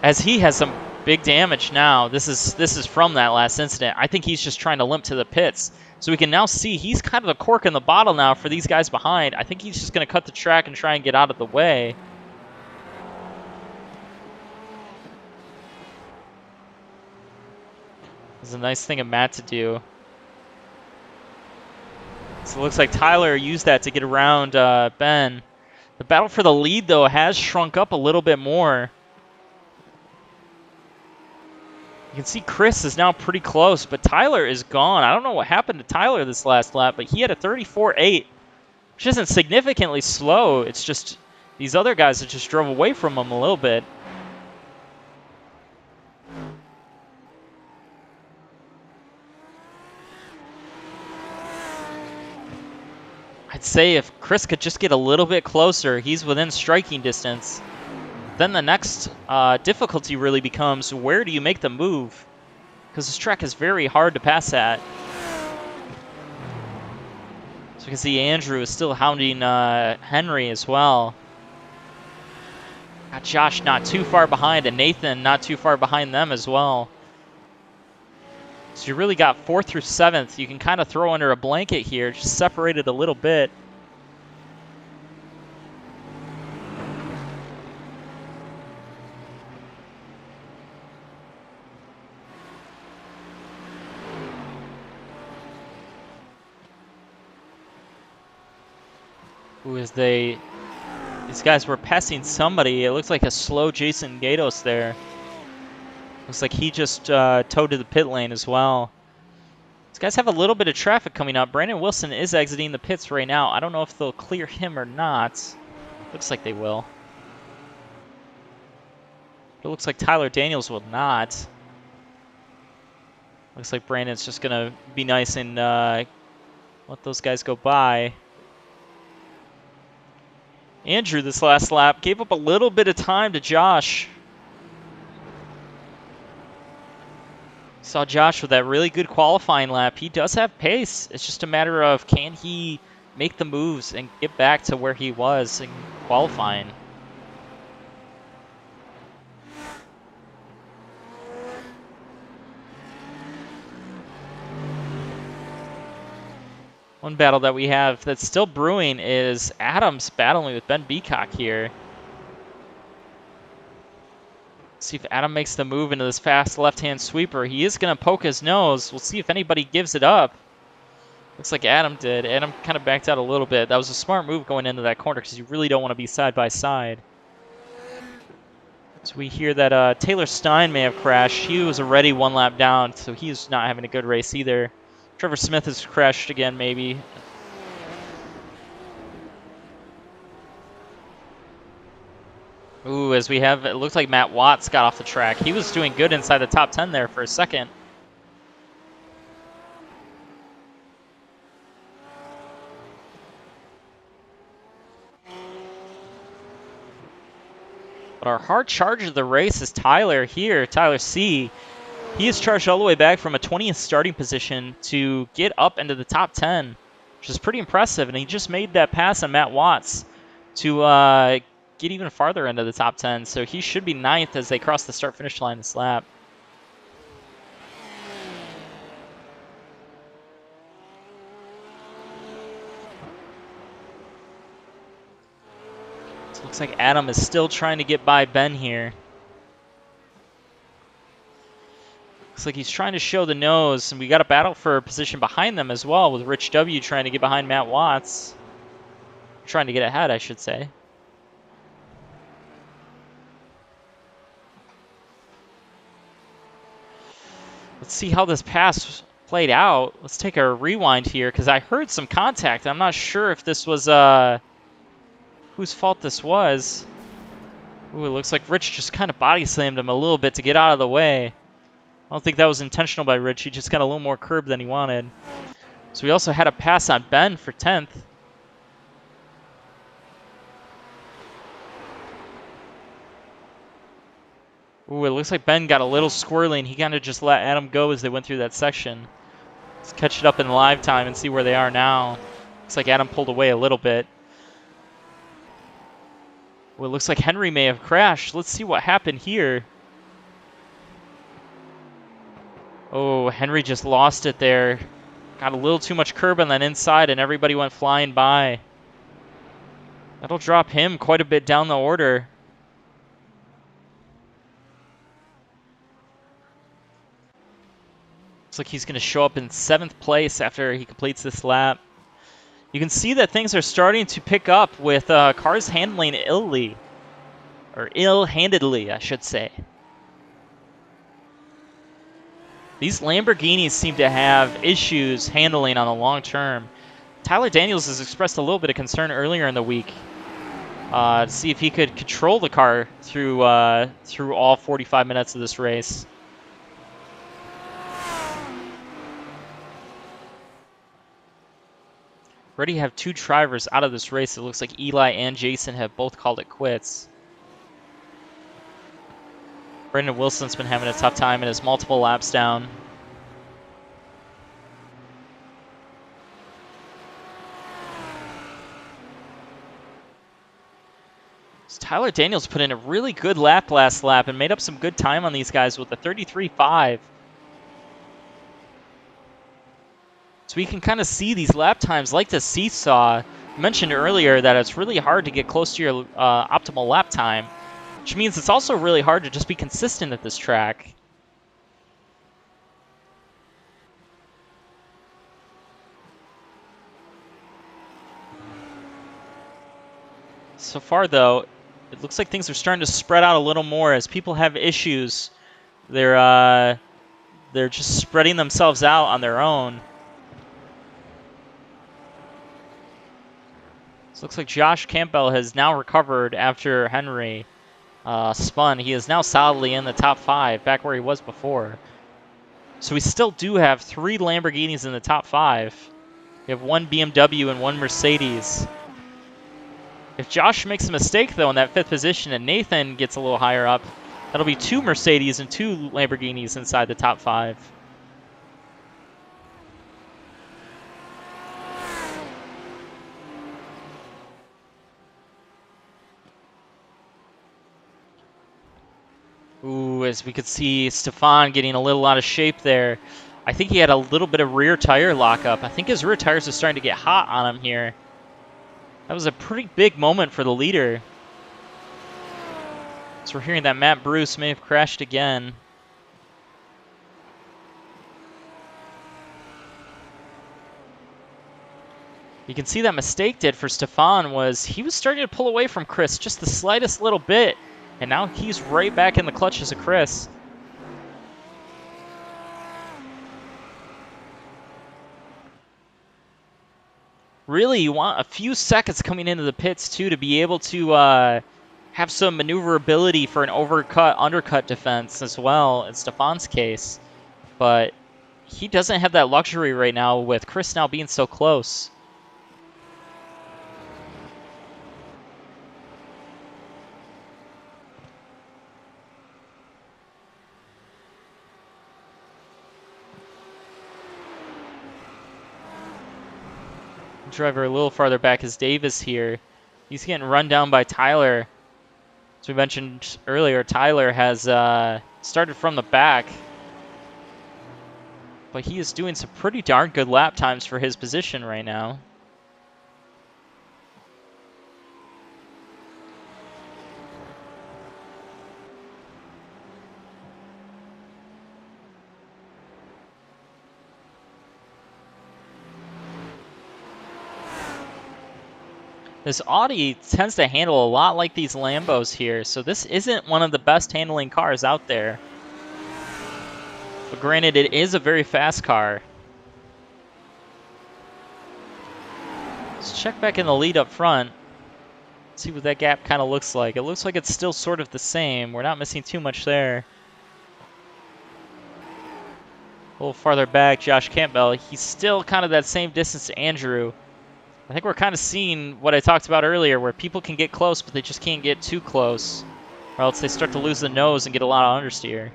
Speaker 1: As he has some Big damage now. This is from that last incident. I think he's just trying to limp to the pits. So we can now see he's kind of the cork in the bottle now for these guys behind. I think he's just going to cut the track and try and get out of the way. It's a nice thing of Matt to do. So it looks like Tyler used that to get around Ben. The battle for the lead, though, has shrunk up a little bit more. You can see Chris is now pretty close, but Tyler is gone. I don't know what happened to Tyler this last lap, but he had a 34.8, which isn't significantly slow. It's just these other guys that just drove away from him a little bit. I'd say if Chris could just get a little bit closer, he's within striking distance. Then the next difficulty really becomes, where do you make the move? Because this track is very hard to pass at. So you can see Andrew is still hounding Henry as well. Got Josh not too far behind, and Nathan not too far behind them as well. So you really got 4th through 7th. You can kind of throw under a blanket here, just separate it a little bit. Ooh, as these guys were passing somebody. It looks like a slow Jason Gatos there. Looks like he just towed to the pit lane as well. These guys have a little bit of traffic coming up. Brandon Wilson is exiting the pits right now. I don't know if they'll clear him or not. Looks like they will. It looks like Tyler Daniels will not. Looks like Brandon's just going to be nice and let those guys go by. Andrew, this last lap, gave up a little bit of time to Josh. Saw Josh with that really good qualifying lap. He does have pace. It's just a matter of, can he make the moves and get back to where he was in qualifying? One battle that we have that's still brewing is Adams battling with Ben Beacock here. See if Adam makes the move into this fast left-hand sweeper. He is going to poke his nose. We'll see if anybody gives it up. Looks like Adam did. Adam kind of backed out a little bit. That was a smart move going into that corner because you really don't want to be side by side. So we hear that Taylor Stein may have crashed. He was already 1 lap down, so he's not having a good race either. Trevor Smith has crashed again, maybe. Ooh, as we have, it looks like Matt Watts got off the track. He was doing good inside the top 10 there for a second. But our hard charge of the race is Tyler here, Tyler C. He is charged all the way back from a 20th starting position to get up into the top 10, which is pretty impressive. And he just made that pass on Matt Watts to get even farther into the top 10. So he should be 9th as they cross the start-finish line this lap. So it looks like Adam is still trying to get by Ben here. Looks like he's trying to show the nose, and we got a battle for a position behind them as well, with Rich W trying to get behind Matt Watts. Trying to get ahead, I should say. Let's see how this pass played out. Let's take a rewind here, because I heard some contact. I'm not sure if this was whose fault this was. Ooh, it looks like Rich just kind of body slammed him a little bit to get out of the way. I don't think that was intentional by Rich. He just got a little more curb than he wanted. So we also had a pass on Ben for 10th. Ooh, it looks like Ben got a little squirrely, and he kind of just let Adam go as they went through that section. Let's catch it up in live time and see where they are now. Looks like Adam pulled away a little bit. Well, it looks like Henry may have crashed. Let's see what happened here. Oh, Henry just lost it there. Got a little too much curb on that inside, and everybody went flying by. That'll drop him quite a bit down the order. Looks like he's going to show up in 7th place after he completes this lap. You can see that things are starting to pick up with cars handling illy. Or ill-handedly, I should say. These Lamborghinis seem to have issues handling on the long term. Tyler Daniels has expressed a little bit of concern earlier in the week to see if he could control the car through all 45 minutes of this race. Already have 2 drivers out of this race. It looks like Eli and Jason have both called it quits. Brendan Wilson's been having a tough time and is multiple laps down. So Tyler Daniels put in a really good lap last lap and made up some good time on these guys with a 33.5. So we can kind of see these lap times like the seesaw. I mentioned earlier that it's really hard to get close to your optimal lap time, which means it's also really hard to just be consistent at this track. So far, though, it looks like things are starting to spread out a little more as people have issues. They're just spreading themselves out on their own. So it looks like Josh Campbell has now recovered after Henry spun. He is now solidly in the top 5, back where he was before. So we still do have 3 Lamborghinis in the top 5. We have 1 BMW and 1 Mercedes. If Josh makes a mistake, though, in that 5th position and Nathan gets a little higher up, that'll be 2 Mercedes and 2 Lamborghinis inside the top 5. Ooh, as we could see Stefan getting a little out of shape there. I think he had a little bit of rear tire lockup. I think his rear tires are starting to get hot on him here. That was a pretty big moment for the leader. So we're hearing that Matt Bruce may have crashed again. You can see that mistake did for Stefan was he was starting to pull away from Chris just the slightest little bit. And now he's right back in the clutches of Chris. Really, you want a few seconds coming into the pits, too, to be able to have some maneuverability for an undercut defense as well, in Stefan's case. But he doesn't have that luxury right now with Chris now being so close. Driver a little farther back is Davis here. He's getting run down by Tyler. As we mentioned earlier, Tyler has started from the back. But he is doing some pretty darn good lap times for his position right now. This Audi tends to handle a lot like these Lambos here, so this isn't one of the best handling cars out there. But granted, it is a very fast car. Let's check back in the lead up front. See what that gap kind of looks like. It looks like it's still sort of the same. We're not missing too much there. A little farther back, Josh Campbell. He's still kind of that same distance to Andrew. I think we're kind of seeing what I talked about earlier, where people can get close, but they just can't get too close, or else they start to lose the nose and get a lot of understeer.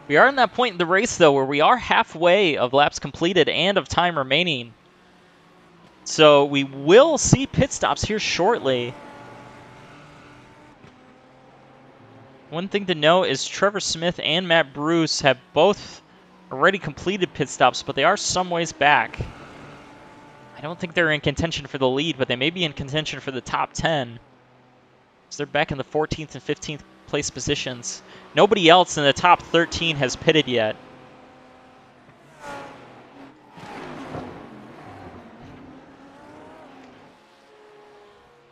Speaker 1: We are in that point in the race, though, where we are halfway of laps completed and of time remaining. So we will see pit stops here shortly. one thing to note is Trevor Smith and Matt Bruce have both already completed pit stops, but they are some ways back. I don't think they're in contention for the lead, but they may be in contention for the top 10. So they're back in the 14th and 15th place positions. Nobody else in the top 13 has pitted yet.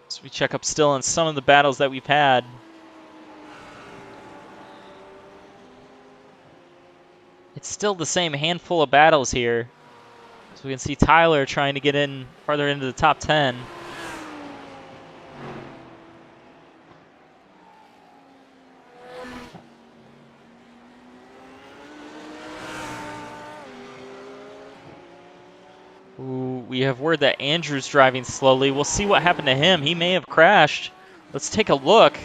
Speaker 1: So we check up still on some of the battles that we've had. It's still the same handful of battles here. So we can see Tyler trying to get in farther into the top 10. Ooh, we have word that Andrew's driving slowly. We'll see what happened to him. He may have crashed. Let's take a look.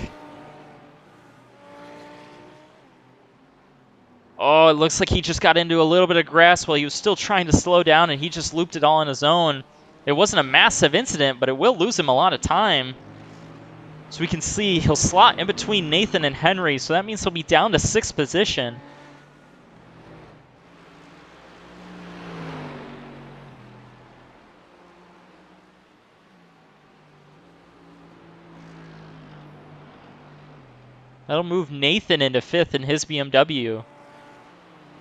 Speaker 1: Oh, it looks like he just got into a little bit of grass while he was still trying to slow down, and he just looped it all on his own. It wasn't a massive incident, but it will lose him a lot of time. So we can see he'll slot in between Nathan and Henry, so that means he'll be down to 6th position. That'll move Nathan into 5th in his BMW.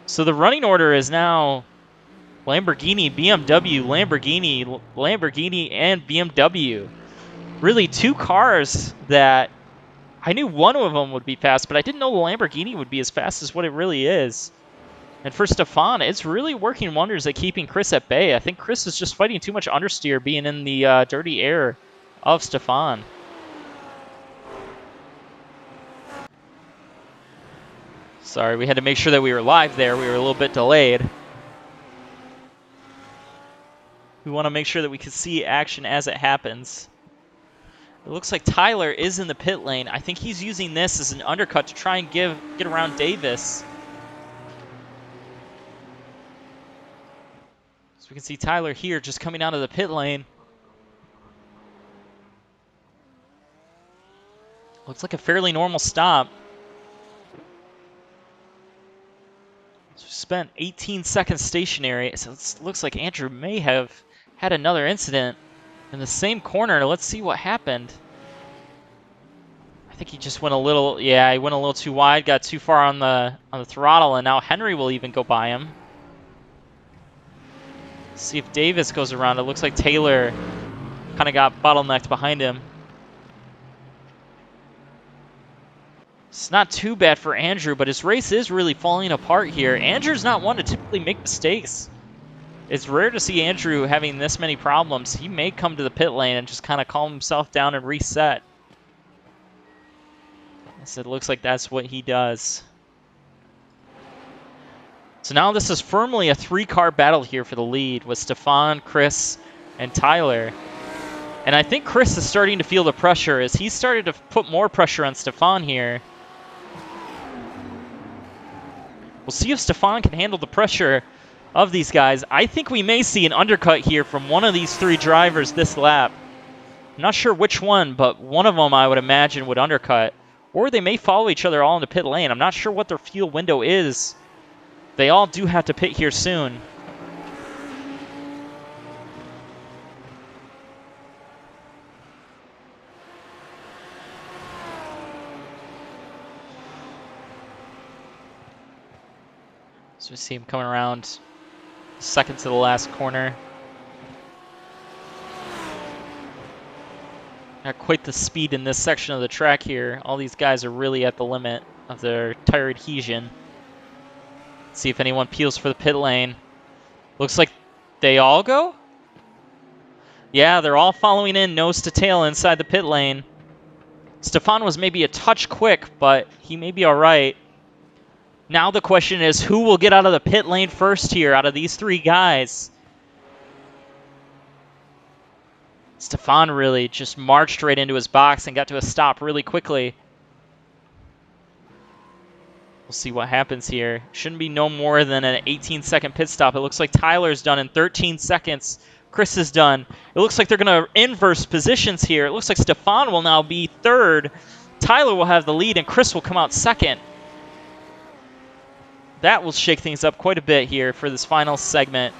Speaker 1: So the running order is now Lamborghini, BMW, Lamborghini, Lamborghini, and BMW. Really 2 cars that I knew one of them would be fast, but I didn't know the Lamborghini would be as fast as what it really is. And for Stefan, it's really working wonders at keeping Chris at bay. I think Chris is just fighting too much understeer being in the dirty air of Stefan. Sorry, we had to make sure that we were live there. We were a little bit delayed. We want to make sure that we can see action as it happens. It looks like Tyler is in the pit lane. I think he's using this as an undercut to try and get around Davis. So we can see Tyler here just coming out of the pit lane. Looks like a fairly normal stop. So spent 18 seconds stationary. So it looks like Andrew may have had another incident in the same corner. Let's see what happened. I think he just went a little, yeah, he went a little too wide, got too far on the throttle, and now Henry will even go by him. Let's see if Davis goes around. It looks like Taylor kind of got bottlenecked behind him. It's not too bad for Andrew, but his race is really falling apart here. Andrew's not one to typically make mistakes. It's rare to see Andrew having this many problems. He may come to the pit lane and just kind of calm himself down and reset. So it looks like that's what he does. So now this is firmly a 3-car battle here for the lead with Stefan, Chris, and Tyler. And I think Chris is starting to feel the pressure as he started to put more pressure on Stefan here. We'll see if Stefan can handle the pressure of these guys. I think we may see an undercut here from one of these 3 drivers this lap. I'm not sure which one, but one of them I would imagine would undercut. Or they may follow each other all into pit lane. I'm not sure what their fuel window is. They all do have to pit here soon. So we see him coming around second to the last corner. Not quite the speed in this section of the track here. All these guys are really at the limit of their tire adhesion. Let's see if anyone peels for the pit lane. Looks like they all go? Yeah, they're all following in nose to tail inside the pit lane. Stefan was maybe a touch quick, but he may be all right. Now the question is, who will get out of the pit lane first here out of these 3 guys? Stefan really just marched right into his box and got to a stop really quickly. We'll see what happens here. Shouldn't be no more than an 18-second pit stop. It looks like Tyler's done in 13 seconds. Chris is done. It looks like they're going to inverse positions here. It looks like Stefan will now be 3rd. Tyler will have the lead, and Chris will come out second. That will shake things up quite a bit here for this final segment.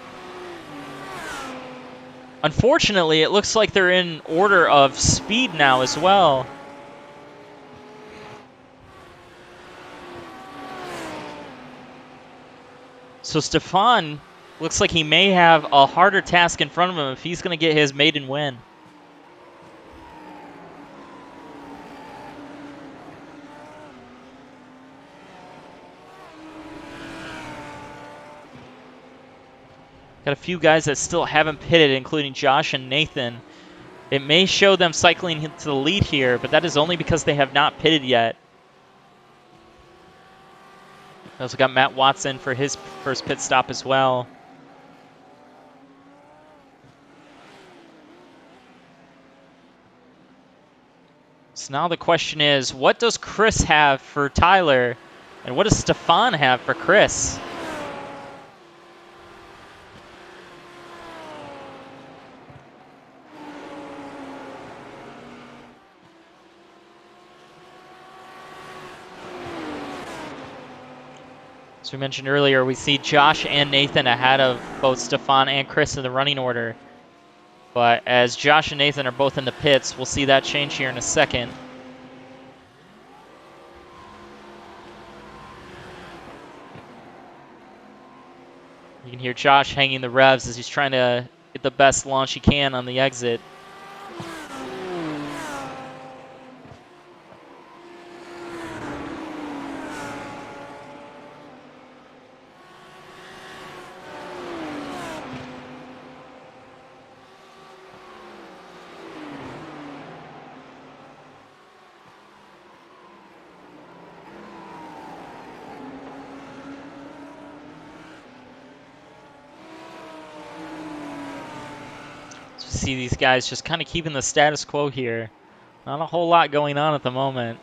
Speaker 1: Unfortunately, it looks like they're in order of speed now as well. So Stefan looks like he may have a harder task in front of him if he's going to get his maiden win. Got a few guys that still haven't pitted, including Josh and Nathan. It may show them cycling into the lead here, but that is only because they have not pitted yet. We also got Matt Watson for his first pit stop as well. So now the question is, what does Chris have for Tyler? And what does Stefan have for Chris? As we mentioned earlier, we see Josh and Nathan ahead of both Stefan and Chris in the running order. But as Josh and Nathan are both in the pits, we'll see that change here in a second. You can hear Josh hanging the revs as he's trying to get the best launch he can on the exit. See these guys just kind of keeping the status quo here. Not a whole lot going on at the moment.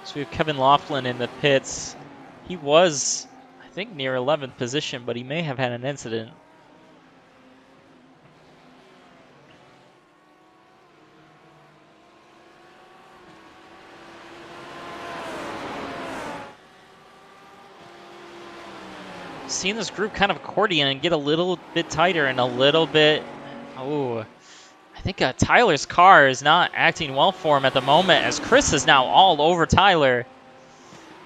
Speaker 1: So we have Kevin Laughlin in the pits. He was, I think, near 11th position, but he may have had an incident. Seeing this group kind of accordion and get a little bit tighter and a little bit... Oh, I think Tyler's car is not acting well for him at the moment, as Chris is now all over Tyler.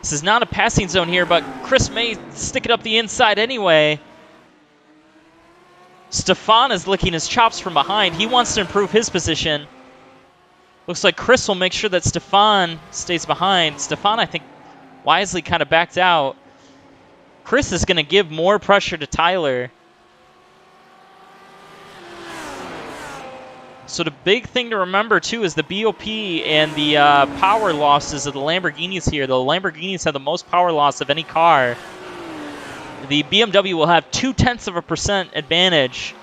Speaker 1: This is not a passing zone here, but Chris may stick it up the inside anyway. Stefan is licking his chops from behind. He wants to improve his position. Looks like Chris will make sure that Stefan stays behind. Stefan, I think, wisely kind of backed out. Chris is going to give more pressure to Tyler. So the big thing to remember, too, is the BOP and the power losses of the Lamborghinis here. The Lamborghinis have the most power loss of any car. The BMW will have 0.2% advantage,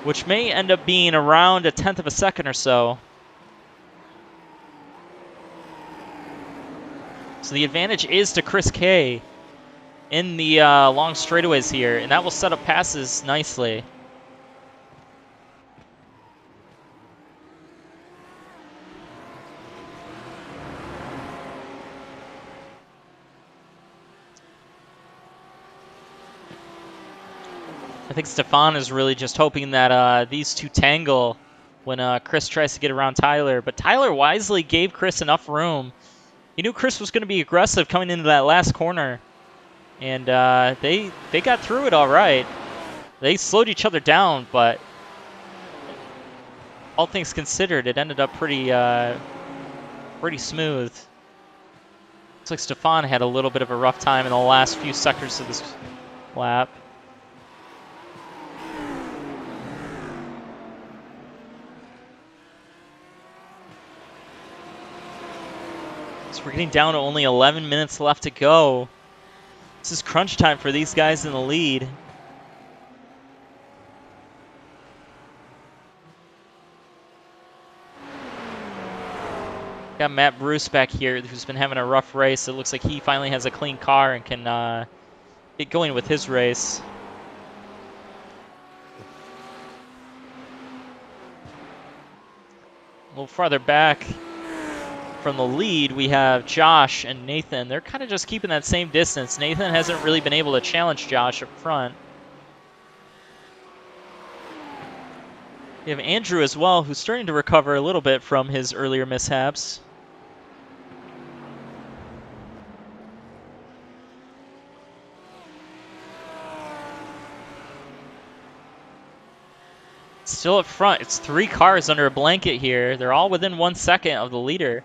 Speaker 1: which may end up being around 1/10 of a second or so. So the advantage is to Chris K in the long straightaways here, and that will set up passes nicely. I think Stefan is really just hoping that these two tangle when Chris tries to get around Tyler, but Tyler wisely gave Chris enough room. He knew Chris was going to be aggressive coming into that last corner. And they got through it all right. They slowed each other down, but all things considered, it ended up pretty smooth. Looks like Stefan had a little bit of a rough time in the last few sectors of this lap. So we're getting down to only 11 minutes left to go. This is crunch time for these guys in the lead. Got Matt Bruce back here, who's been having a rough race. It looks like he finally has a clean car and can get going with his race. little farther back from the lead, we have Josh and Nathan. They're kind of just keeping that same distance. Nathan hasn't really been able to challenge Josh up front. We have Andrew as well, who's starting to recover a little bit from his earlier mishaps. Still up front. It's 3 cars under a blanket here. They're all within 1 second of the leader.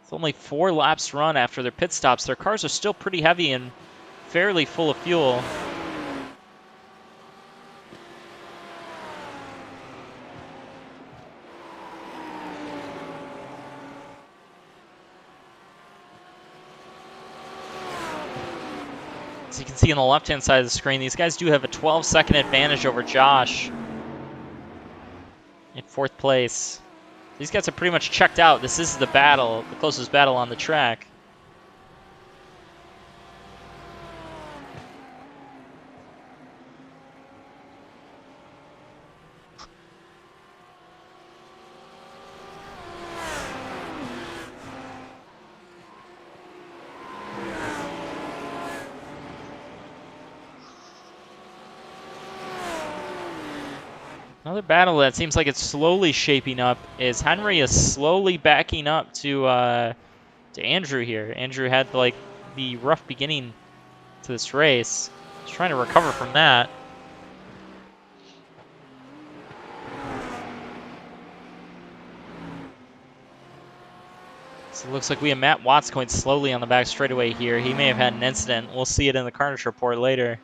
Speaker 1: It's only 4 laps run after their pit stops. Their cars are still pretty heavy and fairly full of fuel. As you can see on the left-hand side of the screen, these guys do have a 12-second advantage over Josh in 4th place. These guys are pretty much checked out. This is the battle, the closest battle on the track. Another battle that seems like it's slowly shaping up is Henry is slowly backing up to Andrew here. Andrew had like the rough beginning to this race. He's trying to recover from that. So it looks like we have Matt Watts going slowly on the back straightaway here. He may have had an incident. We'll see it in the Carnage Report later.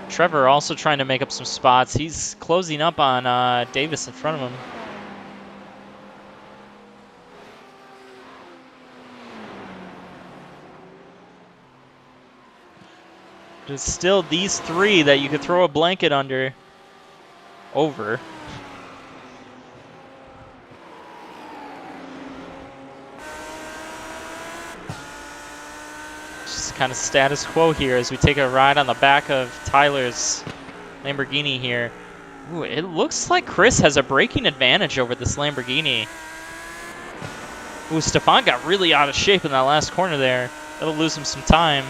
Speaker 1: Trevor also trying to make up some spots. He's closing up on Davis in front of him. There's still these 3 that you could throw a blanket over. Kind of status quo here as we take a ride on the back of Tyler's Lamborghini here. Ooh, it looks like Chris has a braking advantage over this Lamborghini. Ooh, Stefan got really out of shape in that last corner there. That'll lose him some time.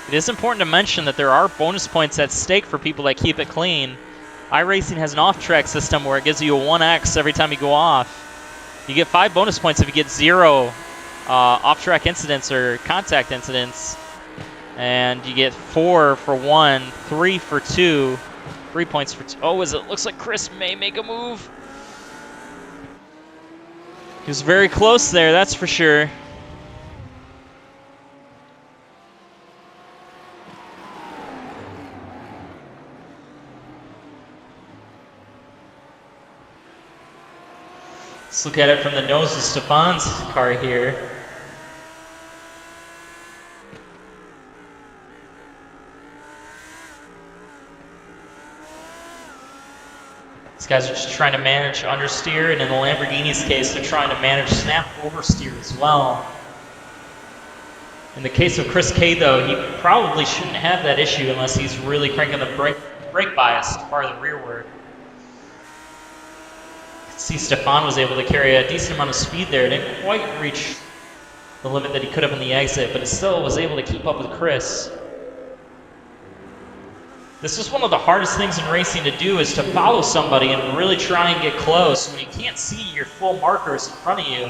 Speaker 1: It is important to mention that there are bonus points at stake for people that keep it clean. iRacing has an off-track system where it gives you a 1x every time you go off. You get 5 bonus points if you get 0 off-track incidents or contact incidents. And you get 4 for 1, 3 for 2, 3 points for 2. Oh, it looks like Chris may make a move. He was very close there, that's for sure. Let's look at it from the nose of Stefan's car here. These guys are just trying to manage understeer, and in the Lamborghini's case, they're trying to manage snap oversteer as well. In the case of Chris K, though, he probably shouldn't have that issue unless he's really cranking the brake bias to far the rearward. See, Stefan was able to carry a decent amount of speed there. Didn't quite reach the limit that he could have in the exit, but it still was able to keep up with Chris. This is one of the hardest things in racing to do, is to follow somebody and really try and get close when you can't see your full markers in front of you.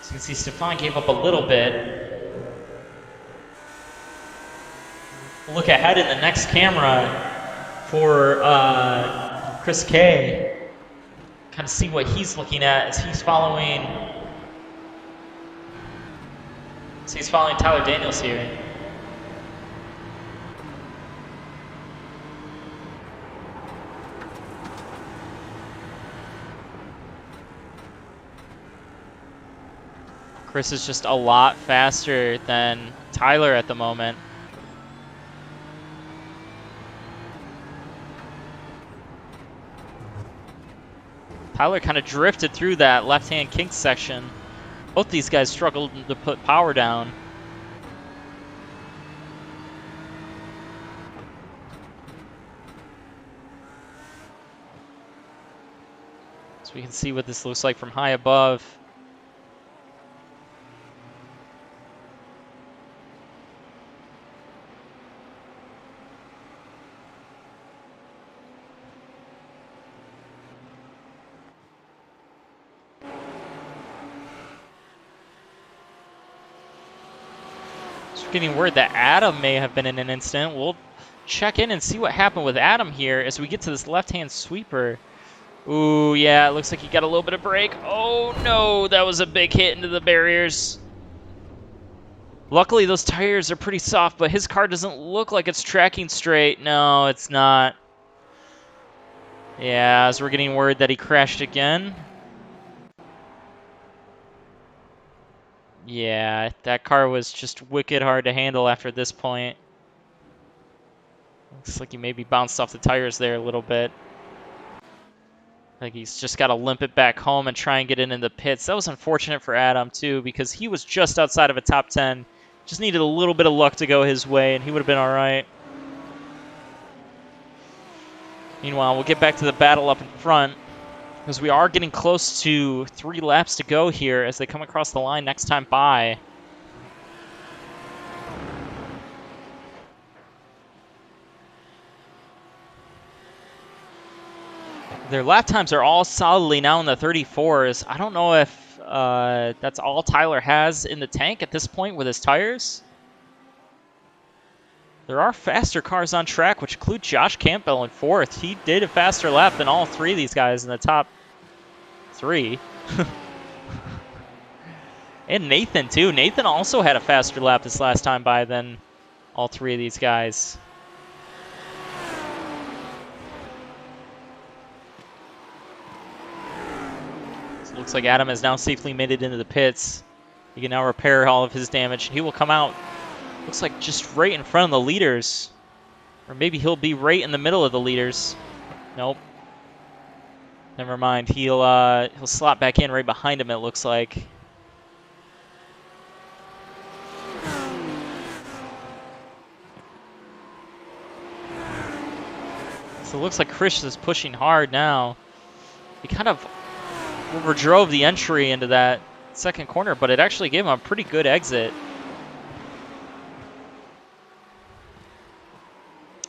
Speaker 1: So you can see Stefan gave up a little bit. We'll look ahead in the next camera for Chris K. Kind of see what he's looking at as he's following. So he's following Tyler Daniels here. Chris is just a lot faster than Tyler at the moment. Tyler kind of drifted through that left-hand kink section. Both these guys struggled to put power down. So we can see what this looks like from high above. Getting word that Adam may have been in an incident. We'll check in and see what happened with Adam here as we get to this left-hand sweeper. Ooh, yeah, it looks like he got a little bit of break. Oh, no, that was a big hit into the barriers. Luckily, those tires are pretty soft, but his car doesn't look like it's tracking straight. No, it's not. Yeah, as we're getting word that he crashed again. Yeah, that car was just wicked hard to handle after this point. Looks like he maybe bounced off the tires there a little bit. Like he's just got to limp it back home and try and get into the pits. That was unfortunate for Adam, too, because he was just outside of a top 10. Just needed a little bit of luck to go his way, and he would have been all right. Meanwhile, we'll get back to the battle up in front, because we are getting close to 3 laps to go here as they come across the line next time by. Their lap times are all solidly now in the 34s. I don't know if that's all Tyler has in the tank at this point with his tires. There are faster cars on track, which include Josh Campbell in 4th. He did a faster lap than all 3 of these guys in the top 3. And Nathan, too. Nathan also had a faster lap this last time by than all 3 of these guys. So it looks like Adam has now safely made it into the pits. He can now repair all of his damage. He will come out, looks like just right in front of the leaders. Or maybe he'll be right in the middle of the leaders. Nope. Never mind. He'll slot back in right behind him, it looks like. So it looks like Chris is pushing hard now. He kind of overdrove the entry into that second corner, but it actually gave him a pretty good exit.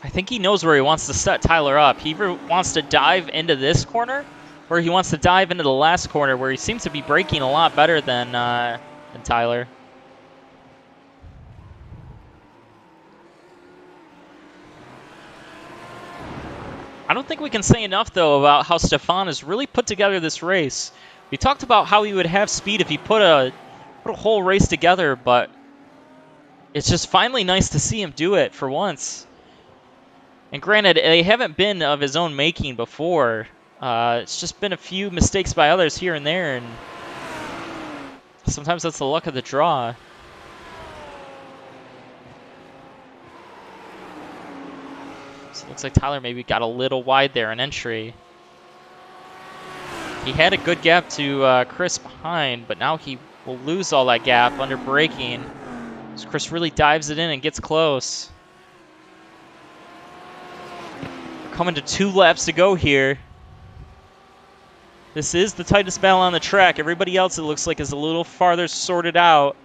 Speaker 1: I think he knows where he wants to set Tyler up. He either wants to dive into this corner, or he wants to dive into the last corner, where he seems to be braking a lot better than Tyler. I don't think we can say enough, though, about how Stefan has really put together this race. We talked about how he would have speed if he put a whole race together, but it's just finally nice to see him do it for once. And granted, they haven't been of his own making before. It's just been a few mistakes by others here and there, and sometimes that's the luck of the draw. So it looks like Tyler maybe got a little wide there in entry. He had a good gap to Chris behind, but now he will lose all that gap under braking. So Chris really dives it in and gets close. We're coming to 2 laps to go here. This is the tightest battle on the track. Everybody else, it looks like, is a little farther sorted out,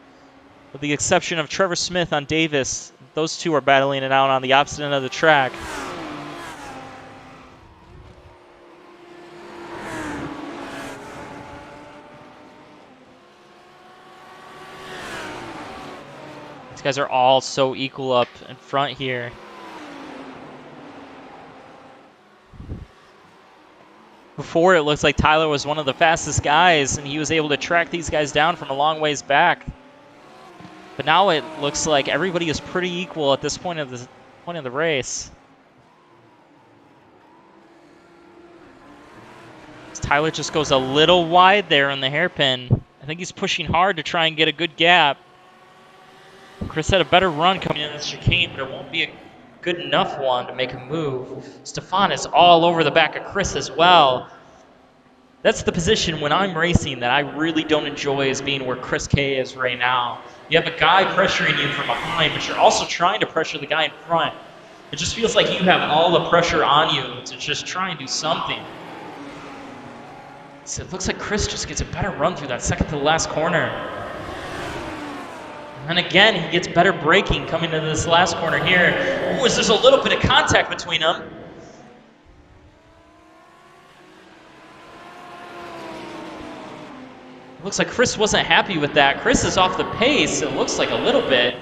Speaker 1: with the exception of Trevor Smith on Davis. Those 2 are battling it out on the opposite end of the track. These guys are all so equal up in front here. Before, it looks like Tyler was one of the fastest guys, and he was able to track these guys down from a long ways back. But now it looks like everybody is pretty equal at this point of the race. Tyler just goes a little wide there in the hairpin. I think he's pushing hard to try and get a good gap. Chris had a better run coming in this chicane, but it won't be a good enough one to make a move. Stefan is all over the back of Chris as well. That's the position when I'm racing that I really don't enjoy, is being where Chris K is right now. You have a guy pressuring you from behind, but you're also trying to pressure the guy in front. It just feels like you have all the pressure on you to just try and do something. So it looks like Chris just gets a better run through that second to the last corner. And again, he gets better braking coming into this last corner here. Ooh, there's a little bit of contact between them. It looks like Chris wasn't happy with that. Chris is off the pace, it looks like a little bit.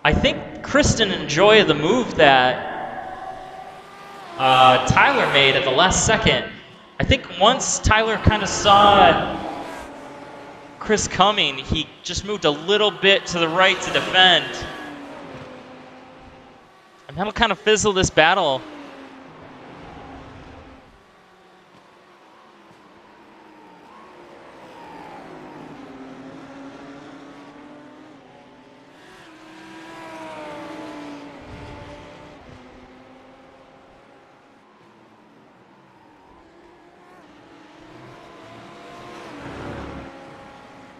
Speaker 1: I think Chris didn't enjoy the move that Tyler made at the last second. I think once Tyler kind of saw Chris coming, he just moved a little bit to the right to defend. And that'll kind of fizzle this battle.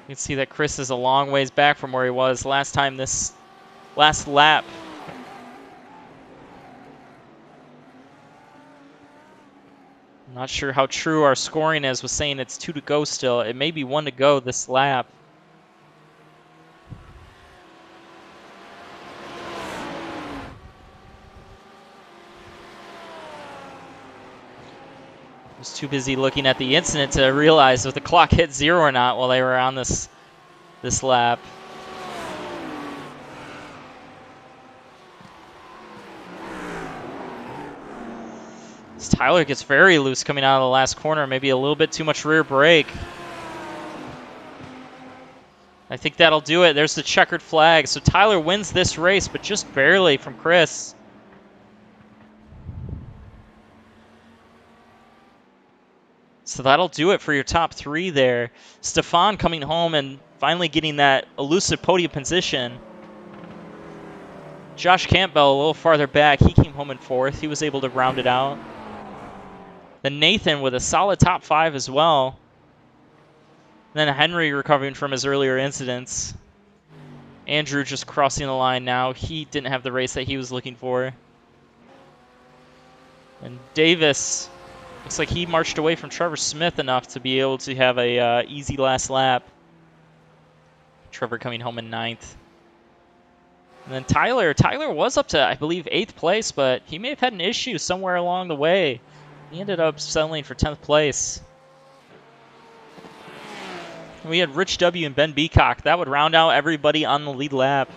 Speaker 1: You can see that Chris is a long ways back from where he was last time this last lap. I'm not sure how true our scoring is with saying it's 2 to go still. It may be 1 to go this lap. I was too busy looking at the incident to realize if the clock hit 0 or not while they were on this lap. As Tyler gets very loose coming out of the last corner, maybe a little bit too much rear brake. I think that'll do it. There's the checkered flag. So Tyler wins this race, but just barely from Chris. So that'll do it for your top 3 there. Stefan coming home and finally getting that elusive podium position. Josh Campbell a little farther back. He came home in 4th. He was able to round it out. Then Nathan with a solid top 5 as well. Then Henry recovering from his earlier incidents. Andrew just crossing the line now. He didn't have the race that he was looking for. And Davis, looks like he marched away from Trevor Smith enough to be able to have a easy last lap. Trevor coming home in 9th. And then Tyler was up to, I believe, 8th place, but he may have had an issue somewhere along the way. He ended up settling for 10th place. We had Rich W. and Ben Beacock. That would round out everybody on the lead lap.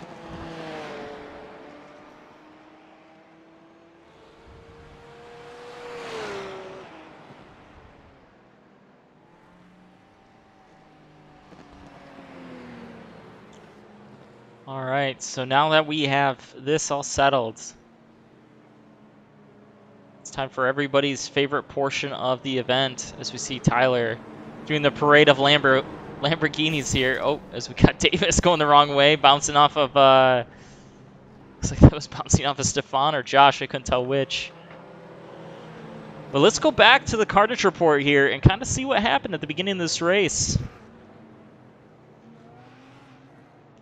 Speaker 1: All right, so now that we have this all settled, it's time for everybody's favorite portion of the event as we see Tyler doing the parade of Lamborghinis here. Oh, as we got Davis going the wrong way, bouncing off of, looks like that was bouncing off of Stefan or Josh, I couldn't tell which. But let's go back to the Carnage Report here and kind of see what happened at the beginning of this race.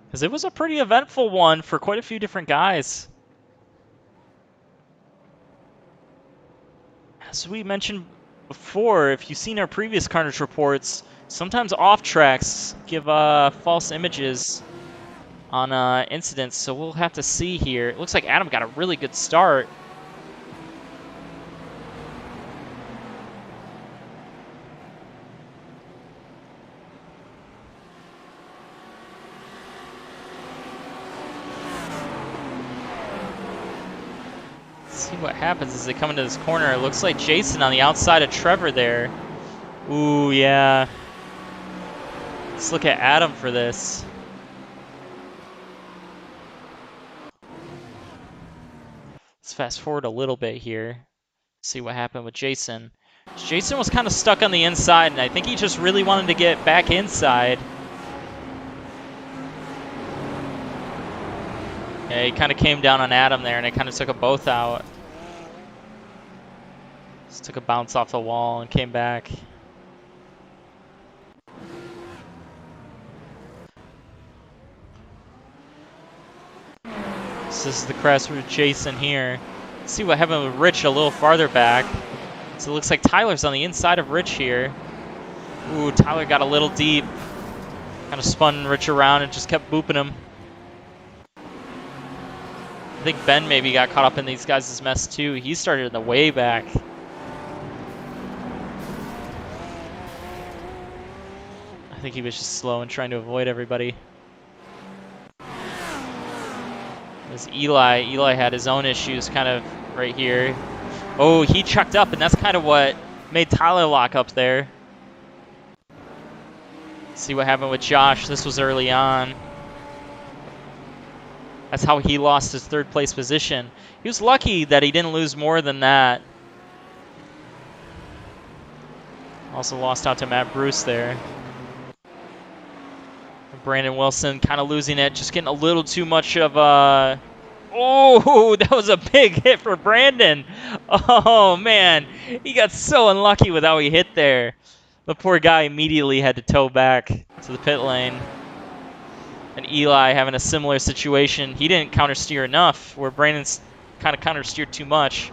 Speaker 1: Because it was a pretty eventful one for quite a few different guys. As we mentioned before, if you've seen our previous Carnage Reports, sometimes off tracks give false images on incidents, so we'll have to see here. It looks like Adam got a really good start. See what happens as they come into this corner. It looks like Jason on the outside of Trevor there. Ooh, yeah. Let's look at Adam for this. Let's fast forward a little bit here. See what happened with Jason. Jason was kind of stuck on the inside, and I think he just really wanted to get back inside. Yeah, he kind of came down on Adam there, and it kind of took them both out. Just took a bounce off the wall and came back. So this is the crash with Jason here. Let's see what happened with Rich a little farther back. So it looks like Tyler's on the inside of Rich here. Ooh, Tyler got a little deep. Kind of spun Rich around and just kept booping him. I think Ben maybe got caught up in these guys' mess too. He started in the way back. I think he was just slow and trying to avoid everybody. There's Eli. Eli had his own issues kind of right here. Oh, he chucked up, and that's kind of what made Tyler lock up there. See what happened with Josh. This was early on. That's how he lost his third place position. He was lucky that he didn't lose more than that. Also lost out to Matt Bruce there. Brandon Wilson kind of losing it, just getting a little too much of a... Oh, that was a big hit for Brandon. Oh, man. He got so unlucky with how he hit there. The poor guy immediately had to tow back to the pit lane. And Eli having a similar situation. He didn't countersteer enough, where Brandon's kind of countersteered too much.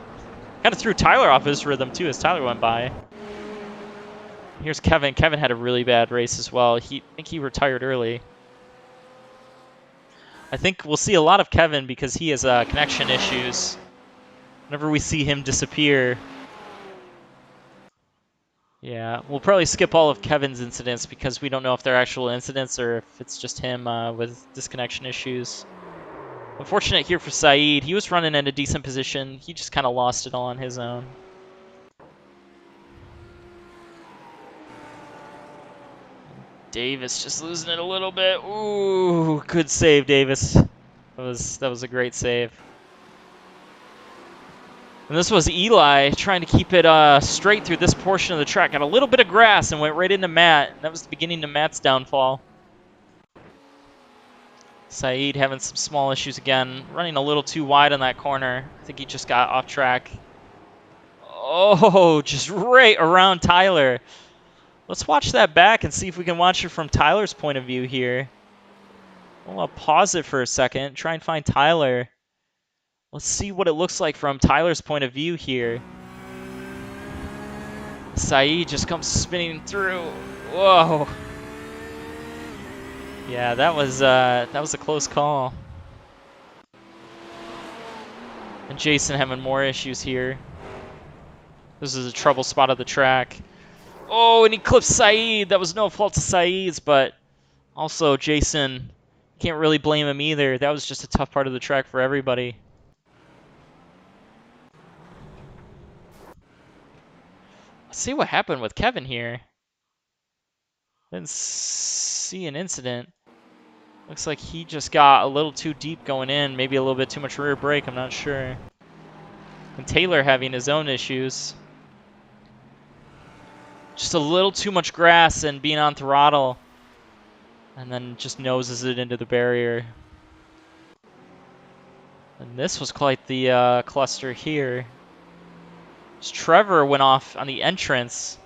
Speaker 1: Kind of threw Tyler off his rhythm, too, as Tyler went by. Here's Kevin. Kevin had a really bad race as well. I think he retired early. I think we'll see a lot of Kevin because he has connection issues. Whenever we see him disappear. Yeah, we'll probably skip all of Kevin's incidents because we don't know if they're actual incidents or if it's just him with disconnection issues. Unfortunate here for Saeed. He was running in a decent position. He just kind of lost it all on his own. Davis just losing it a little bit. Ooh, good save, Davis. That was a great save. And this was Eli trying to keep it straight through this portion of the track. Got a little bit of grass and went right into Matt. That was the beginning of Matt's downfall. Saeed having some small issues again. Running a little too wide on that corner. I think he just got off track. Oh, just right around Tyler. Let's watch that back and see if we can watch it from Tyler's point of view here. I'll pause it for a second, try and find Tyler. Let's see what it looks like from Tyler's point of view here. Saeed just comes spinning through. Whoa. Yeah, that was a close call. And Jason having more issues here. This is a trouble spot of the track. Oh, and he clipped Saeed. That was no fault to Saeed's, but also Jason, can't really blame him either. That was just a tough part of the track for everybody. Let's see what happened with Kevin here. Didn't see an incident. Looks like he just got a little too deep going in. Maybe a little bit too much rear brake. I'm not sure. And Taylor having his own issues. Just a little too much grass and being on throttle. And then just noses it into the barrier. And this was quite the cluster here. Just Trevor went off on the entrance.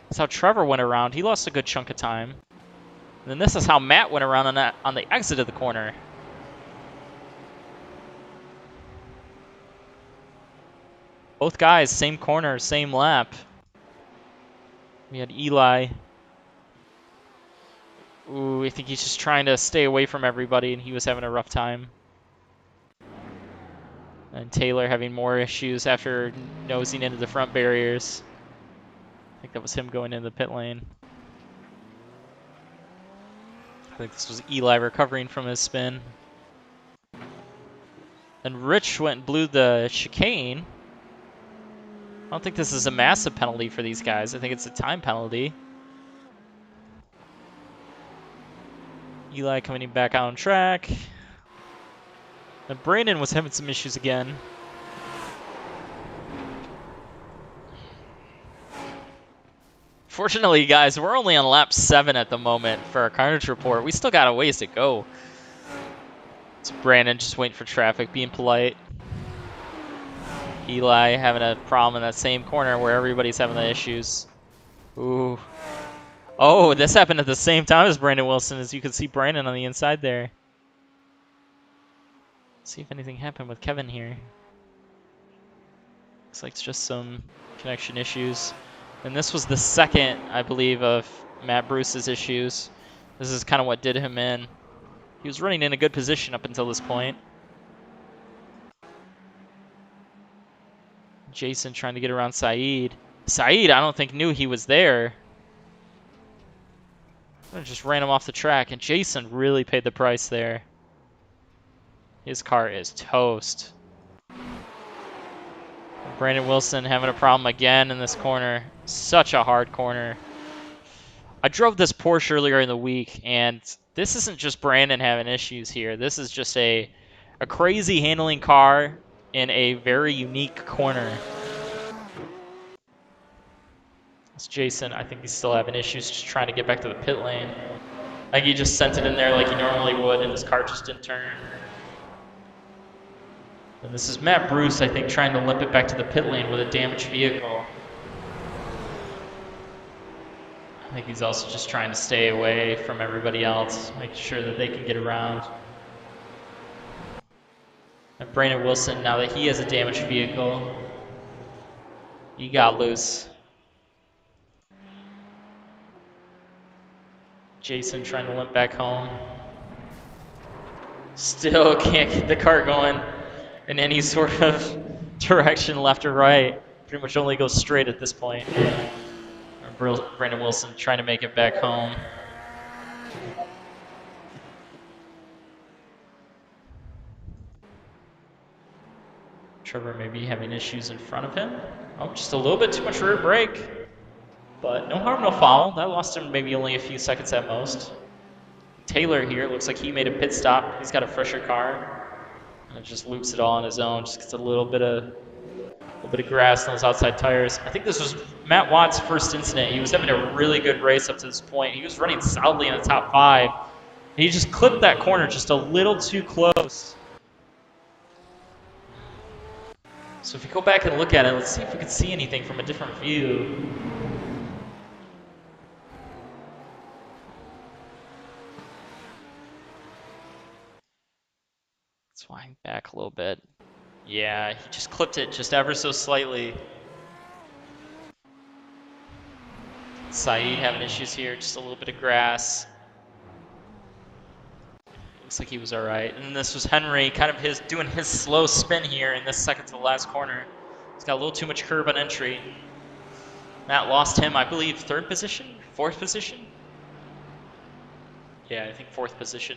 Speaker 1: That's how Trevor went around. He lost a good chunk of time. And then this is how Matt went around on the exit of the corner. Both guys, same corner, same lap. We had Eli. Ooh, I think he's just trying to stay away from everybody, and he was having a rough time. And Taylor having more issues after nosing into the front barriers. I think that was him going into the pit lane. I think this was Eli recovering from his spin. And Rich went and blew the chicane. I don't think this is a massive penalty for these guys. I think it's a time penalty. Eli coming back on track. And Brandon was having some issues again. Fortunately, guys, we're only on lap 7 at the moment for our Carnage Report. We still got a ways to go. So Brandon just waiting for traffic, being polite. Eli having a problem in that same corner where everybody's having the issues. Ooh. Oh, this happened at the same time as Brandon Wilson, as you can see Brandon on the inside there. Let's see if anything happened with Kevin here. Looks like it's just some connection issues. And this was the second, I believe, of Matt Bruce's issues. This is kind of what did him in. He was running in a good position up until this point. Jason trying to get around Saeed. Saeed, I don't think knew he was there. Just ran him off the track, and Jason really paid the price there. His car is toast. Brandon Wilson having a problem again in this corner. Such a hard corner. I drove this Porsche earlier in the week, and this isn't just Brandon having issues here. This is just a crazy handling car in a very unique corner. It's Jason. I think he's still having issues just trying to get back to the pit lane. I think he just sent it in there like he normally would, and his car just didn't turn. And this is Matt Bruce, I think, trying to limp it back to the pit lane with a damaged vehicle. I think he's also just trying to stay away from everybody else, making sure that they can get around. And Brandon Wilson, now that he has a damaged vehicle, he got loose. Jason trying to limp back home. Still can't get the car going in any sort of direction, left or right. Pretty much only goes straight at this point. Brandon Wilson trying to make it back home. Trevor may be having issues in front of him. Oh, just a little bit too much rear brake. But no harm, no foul. That lost him maybe only a few seconds at most. Taylor here, looks like he made a pit stop. He's got a fresher car. And just loops it all on his own. Just gets a little bit of grass on those outside tires. I think this was Matt Watt's first incident. He was having a really good race up to this point. He was running solidly in the top 5. He just clipped that corner just a little too close. So if you go back and look at it, let's see if we can see anything from a different view. Let's wind back a little bit. Yeah, he just clipped it just ever so slightly. Saeed having issues here, just a little bit of grass. Looks like he was all right. And this was Henry, kind of doing his slow spin here in this second to the last corner. He's got a little too much curb on entry. Matt lost him, I believe, 3rd position? 4th position? Yeah, I think 4th position.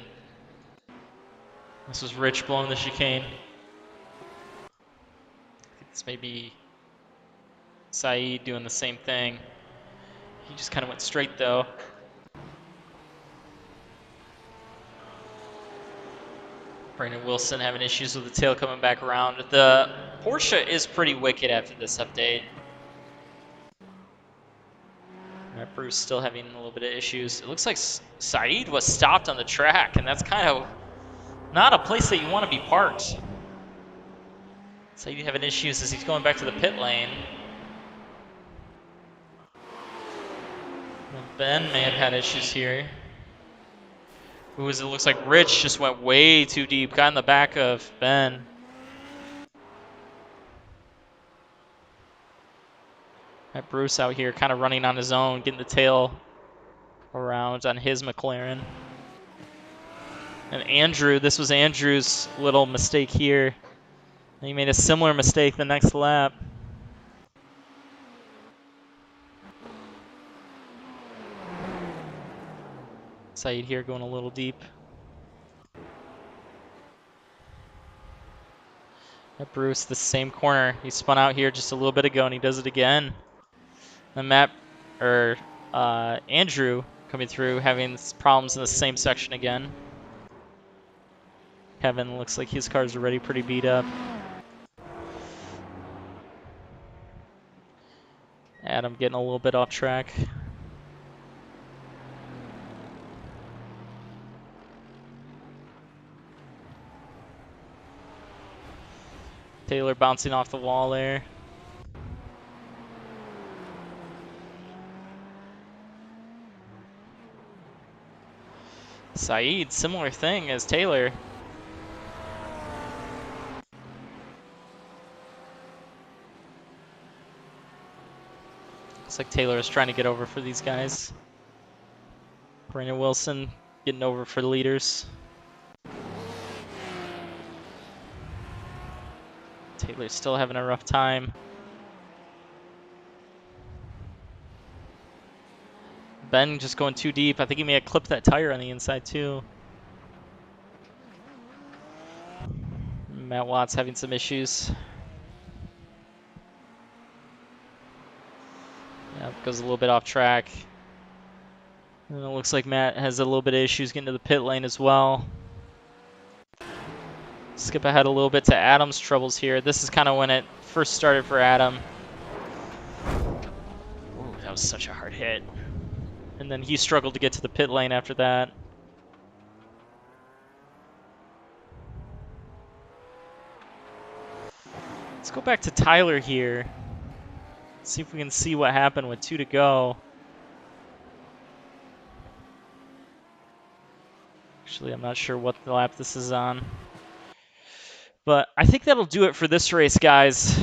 Speaker 1: This was Rich blowing the chicane. I think this may be Saeed doing the same thing. He just kind of went straight though. Brandon Wilson having issues with the tail coming back around. The Porsche is pretty wicked after this update. Matt Bruce still having a little bit of issues. It looks like Saeed was stopped on the track, and that's kind of not a place that you want to be parked. Saeed having issues as he's going back to the pit lane. Ben may have had issues here. It looks like Rich just went way too deep, got in the back of Ben. Matt Bruce out here kind of running on his own, getting the tail around on his McLaren. And Andrew, this was Andrew's little mistake here. He made a similar mistake the next lap. Saeed here going a little deep. Bruce, the same corner. He spun out here just a little bit ago, and he does it again. And Andrew coming through, having problems in the same section again. Kevin looks like his car's already pretty beat up. Adam getting a little bit off track. Taylor bouncing off the wall there. Saeed, similar thing as Taylor. Looks like Taylor is trying to get over for these guys. Brandon Wilson getting over for the leaders. Taylor's still having a rough time. Ben just going too deep. I think he may have clipped that tire on the inside too. Matt Watts having some issues. Yeah, goes a little bit off track. And it looks like Matt has a little bit of issues getting to the pit lane as well. Skip ahead a little bit to Adam's troubles here. This is kind of when it first started for Adam. Ooh, that was such a hard hit. And then he struggled to get to the pit lane after that. Let's go back to Tyler here. See if we can see what happened with 2 to go. Actually, I'm not sure what lap this is on. But I think that'll do it for this race, guys.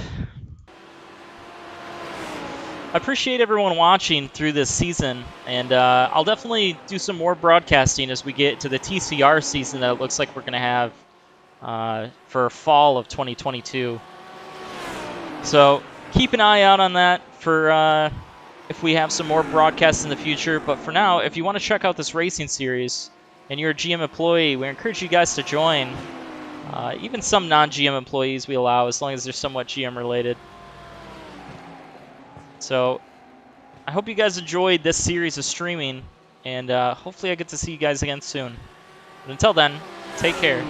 Speaker 1: I appreciate everyone watching through this season, and I'll definitely do some more broadcasting as we get to the TCR season that it looks like we're going to have for fall of 2022. So keep an eye out on that for if we have some more broadcasts in the future. But for now, if you want to check out this racing series and you're a GM employee, we encourage you guys to join. Even some non-GM employees we allow, as long as they're somewhat GM related. So I hope you guys enjoyed this series of streaming, and hopefully I get to see you guys again soon. But until then, take care.